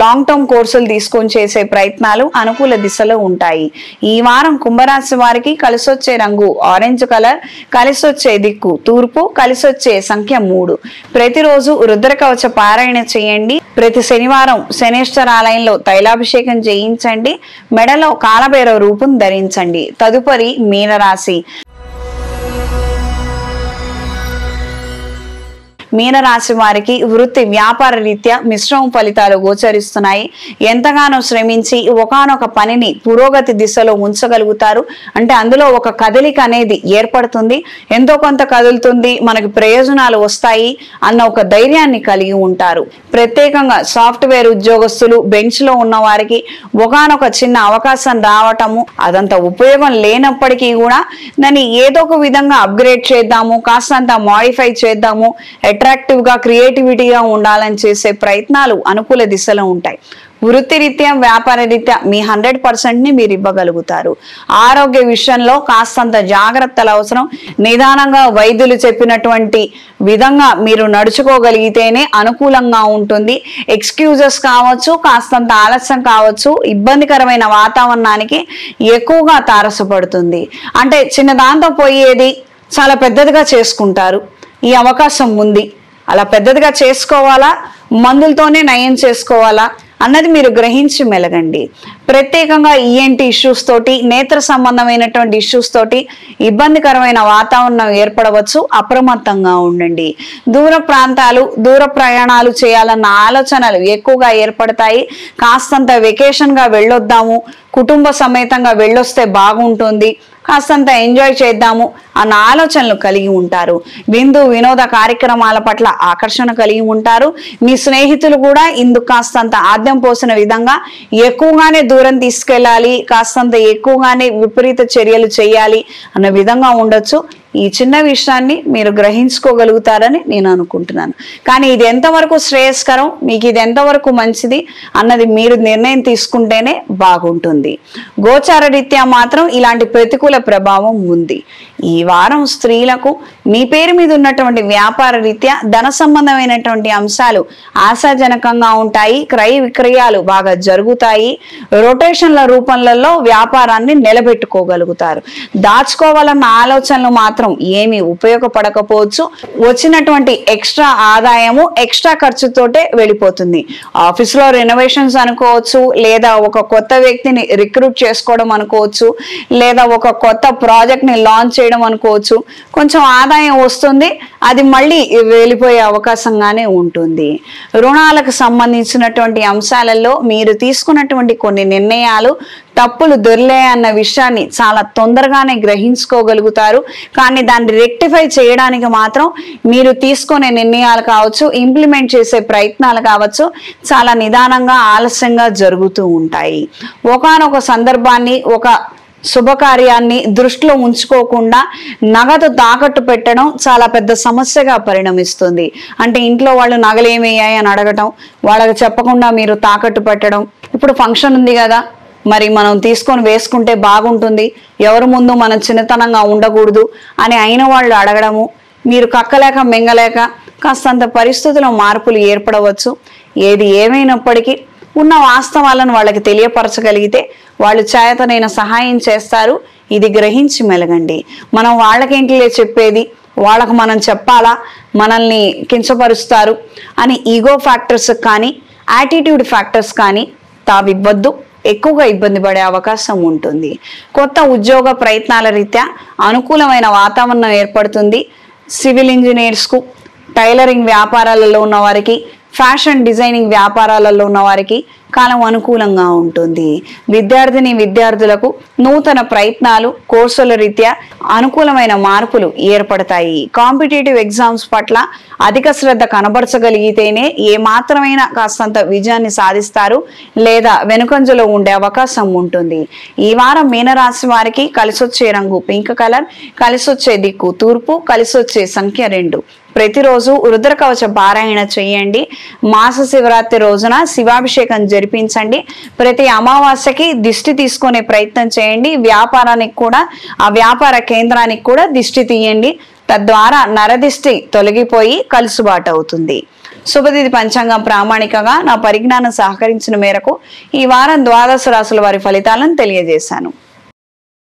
లాంగ్ టర్మ్ కోర్సులు తీసుకొని చేసే ప్రయత్నాలు అనుకూల దిశలో ఉంటాయి. ఈ వారం కుంభరాశి వారికి కలిసొచ్చే రంగు ఆరెంజ్ కలర్, కలిసొచ్చే దిక్కు తూర్పు, కలిసొచ్చే సంఖ్య 3. ప్రతిరోజు రుద్ర కవచ పారాయణ చేయండి. ప్రతి శనివారం శనేశ్వర ఆలయంలో తైలాభిషేకం చేయించండి. మెడలో కాలభైరవ రూపం ధరించండి. తదుపరి మీనరాశి. మీనరాశి వారికి వృత్తి వ్యాపార రీత్యా మిశ్రమ ఫలితాలు గోచరిస్తున్నాయి. ఎంతగానో శ్రమించి ఒకానొక పనిని పురోగతి దిశలో ఉంచగలుగుతారు. అంటే అందులో ఒక కదలిక అనేది ఏర్పడుతుంది, ఎంతో కొంత కదులుతుంది, మనకి ప్రయోజనాలు వస్తాయి అన్న ఒక ధైర్యాన్ని కలిగి ఉంటారు. ప్రత్యేకంగా సాఫ్ట్వేర్ ఉద్యోగస్తులు, బెంచ్ లో ఉన్న వారికి ఒకానొక చిన్న అవకాశం రావటము, అదంత ఉపయోగం లేనప్పటికీ కూడా దాన్ని ఏదో ఒక విధంగా అప్గ్రేడ్ చేద్దాము, కాస్తంత మాడిఫై చేద్దాము, అట్రాక్టివ్ గా క్రియేటివిటీగా ఉండాలని చేసే ప్రయత్నాలు అనుకూల దిశలో ఉంటాయి. వృత్తిరీత్యా వ్యాపార రీత్యా మీ 100% మీరు ఇవ్వగలుగుతారు. ఆరోగ్య విషయంలో కాస్తంత జాగ్రత్తలు అవసరం. నిదానంగా వైద్యులు చెప్పినటువంటి విధంగా మీరు నడుచుకోగలిగితేనే అనుకూలంగా ఉంటుంది. ఎక్స్క్యూజెస్ కావచ్చు, కాస్తంత ఆలస్యం కావచ్చు, ఇబ్బందికరమైన వాతావరణానికి ఎక్కువగా తారసపడుతుంది. అంటే చిన్న దాంతో పోయేది చాలా పెద్దదిగా చేసుకుంటారు. ఈ అవకాశం ఉంది. అలా పెద్దదిగా చేసుకోవాలా, మందులతోనే నయం చేసుకోవాలా అన్నది మీరు గ్రహించి మెలగండి. ప్రత్యేకంగా ఈఎన్టీ ఇష్యూస్ తోటి, నేత్ర సంబంధమైనటువంటి ఇష్యూస్ తోటి ఇబ్బందికరమైన వాతావరణం ఏర్పడవచ్చు. అప్రమత్తంగా ఉండండి. దూర ప్రాంతాలు, దూర ప్రయాణాలు చేయాలన్న ఆలోచనలు ఎక్కువగా ఏర్పడతాయి. కాస్తంత వెకేషన్ గా వెళ్ళొద్దాము, కుటుంబ సమేతంగా వెళ్ళొస్తే బాగుంటుంది, కాస్తంత ఎంజాయ్ చేద్దాము అన్న ఆలోచనలు కలిగి ఉంటారు. విందు వినోద కార్యక్రమాల పట్ల ఆకర్షణ కలిగి ఉంటారు. మీ స్నేహితులు కూడా ఇందుకు కాస్తంత ఆద్యం పోసిన విధంగా ఎక్కువగానే దూరం తీసుకెళ్ళాలి, కాస్తంత ఎక్కువగానే విపరీత చర్యలు చేయాలి అన్న విధంగా ఉండొచ్చు. ఈ చిన్న విషయాన్ని మీరు గ్రహించుకోగలుగుతారని నేను అనుకుంటున్నాను. కానీ ఇది ఎంతవరకు శ్రేయస్కరం, మీకు ఇది ఎంతవరకు మంచిది అన్నది మీరు నిర్ణయం తీసుకుంటేనే బాగుంటుంది. గోచార రీత్యా మాత్రం ఇలాంటి ప్రతికూల ప్రభావం ఉంది. ఈ వారం స్త్రీలకు మీ పేరు మీద ఉన్నటువంటి వ్యాపార రీత్యా ధన సంబంధమైనటువంటి అంశాలు ఆశాజనకంగా ఉంటాయి. క్రయ విక్రయాలు బాగా జరుగుతాయి. రొటేషన్ల రూపంలో వ్యాపారాన్ని నిలబెట్టుకోగలుగుతారు. దాచుకోవాలన్న ఆలోచనలు మాత్రం ఏమీ ఉపయోగపడకపోవచ్చు. వచ్చినటువంటి ఎక్స్ట్రా ఆదాయము ఎక్స్ట్రా ఖర్చుతోటే వెళ్ళిపోతుంది. ఆఫీస్లో రెనోవేషన్స్ అనుకోవచ్చు, లేదా ఒక కొత్త వ్యక్తిని రిక్రూట్ చేసుకోవడం అనుకోవచ్చు, లేదా ఒక కొత్త ప్రాజెక్ట్ ని లాంచ్ చేయడం అనుకోవచ్చు. కొంచెం ఆదాయం వస్తుంది, అది మళ్ళీ వెళ్ళిపోయే అవకాశంగానే ఉంటుంది. రుణాలకు సంబంధించినటువంటి అంశాలలో మీరు తీసుకున్నటువంటి కొన్ని నిర్ణయాలు తప్పులు దొర్లే అన్న విషయాన్ని చాలా తొందరగానే గ్రహించుకోగలుగుతారు. కానీ దాన్ని రెక్టిఫై చేయడానికి మాత్రం మీరు తీసుకునే నిర్ణయాలు కావచ్చు, ఇంప్లిమెంట్ చేసే ప్రయత్నాలు కావచ్చు, చాలా నిదానంగా ఆలస్యంగా జరుగుతూ ఉంటాయి. ఒకానొక సందర్భాన్ని, ఒక శుభకార్యాన్ని దృష్టిలో ఉంచుకోకుండా నగదు తాకట్టు పెట్టడం చాలా పెద్ద సమస్యగా పరిణమిస్తుంది. అంటే ఇంట్లో వాళ్ళు నగలు ఏమయ్యాయి అని అడగటం, వాళ్ళకి చెప్పకుండా మీరు తాకట్టు పెట్టడం. ఇప్పుడు ఫంక్షన్ ఉంది కదా, మరి మనం తీసుకొని వేసుకుంటే బాగుంటుంది, ఎవరి ముందు మనం చిన్నతనంగా ఉండకూడదు అని అయిన వాళ్ళు అడగడము, మీరు కక్కలేక మెంగలేక కాస్తంత పరిస్థితుల్లో మార్పులు ఏర్పడవచ్చు. ఏది ఏమైనప్పటికీ ఉన్న వాస్తవాలను వాళ్ళకి తెలియపరచగలిగితే వాళ్ళు చేతనైన సహాయం చేస్తారు. ఇది గ్రహించి మెలగండి. మనం వాళ్ళకేంటిలే చెప్పేది, వాళ్ళకు మనం చెప్పాలా, మనల్ని కించపరుస్తారు అని ఈగో ఫ్యాక్టర్స్ కానీ యాటిట్యూడ్ ఫ్యాక్టర్స్ కానీ తావివ్వద్దు. ఎక్కువగా ఇబ్బంది పడే అవకాశం ఉంటుంది. కొత్త ఉద్యోగ ప్రయత్నాల రీత్యా అనుకూలమైన వాతావరణం ఏర్పడుతుంది. సివిల్ ఇంజనీర్స్కు, టైలరింగ్ వ్యాపారాలలో ఉన్న వారికి, ఫ్యాషన్ డిజైనింగ్ వ్యాపారాలలో ఉన్న వారికి కాలం అనుకూలంగా ఉంటుంది. విద్యార్థులకు నూతన ప్రయత్నాలు, కోర్సుల రీత్యా అనుకూలమైన మార్పులు ఏర్పడతాయి. కాంపిటేటివ్ ఎగ్జామ్స్ పట్ల అధిక శ్రద్ధ కనబరచగలిగితేనే ఏ మాత్రమైనా కాస్తంత విజయాన్ని సాధిస్తారు, లేదా వెనుకంజలో ఉండే అవకాశం ఉంటుంది. ఈ వారం మీనరాశి వారికి కలిసొచ్చే రంగు పింక్ కలర్, కలిసొచ్చే దిక్కు తూర్పు, కలిసొచ్చే సంఖ్య 2. ప్రతిరోజు రుద్రకవచ పారాయణ చేయండి. మాస శివరాత్రి రోజున శివాభిషేకం జరిపించండి. ప్రతి అమావాస్యకి దిష్టి తీసుకునే ప్రయత్నం చేయండి. వ్యాపారానికి కూడా, ఆ వ్యాపార కేంద్రానికి కూడా దిష్టి తీయండి. తద్వారా నరదిష్టి తొలగిపోయి కలుసుబాటు అవుతుంది. శుభతిథి పంచాంగం ప్రామాణికంగా నా పరిజ్ఞానం సహకరించిన మేరకు ఈ వారం ద్వాదశ రాశుల వారి ఫలితాలను తెలియజేశాను.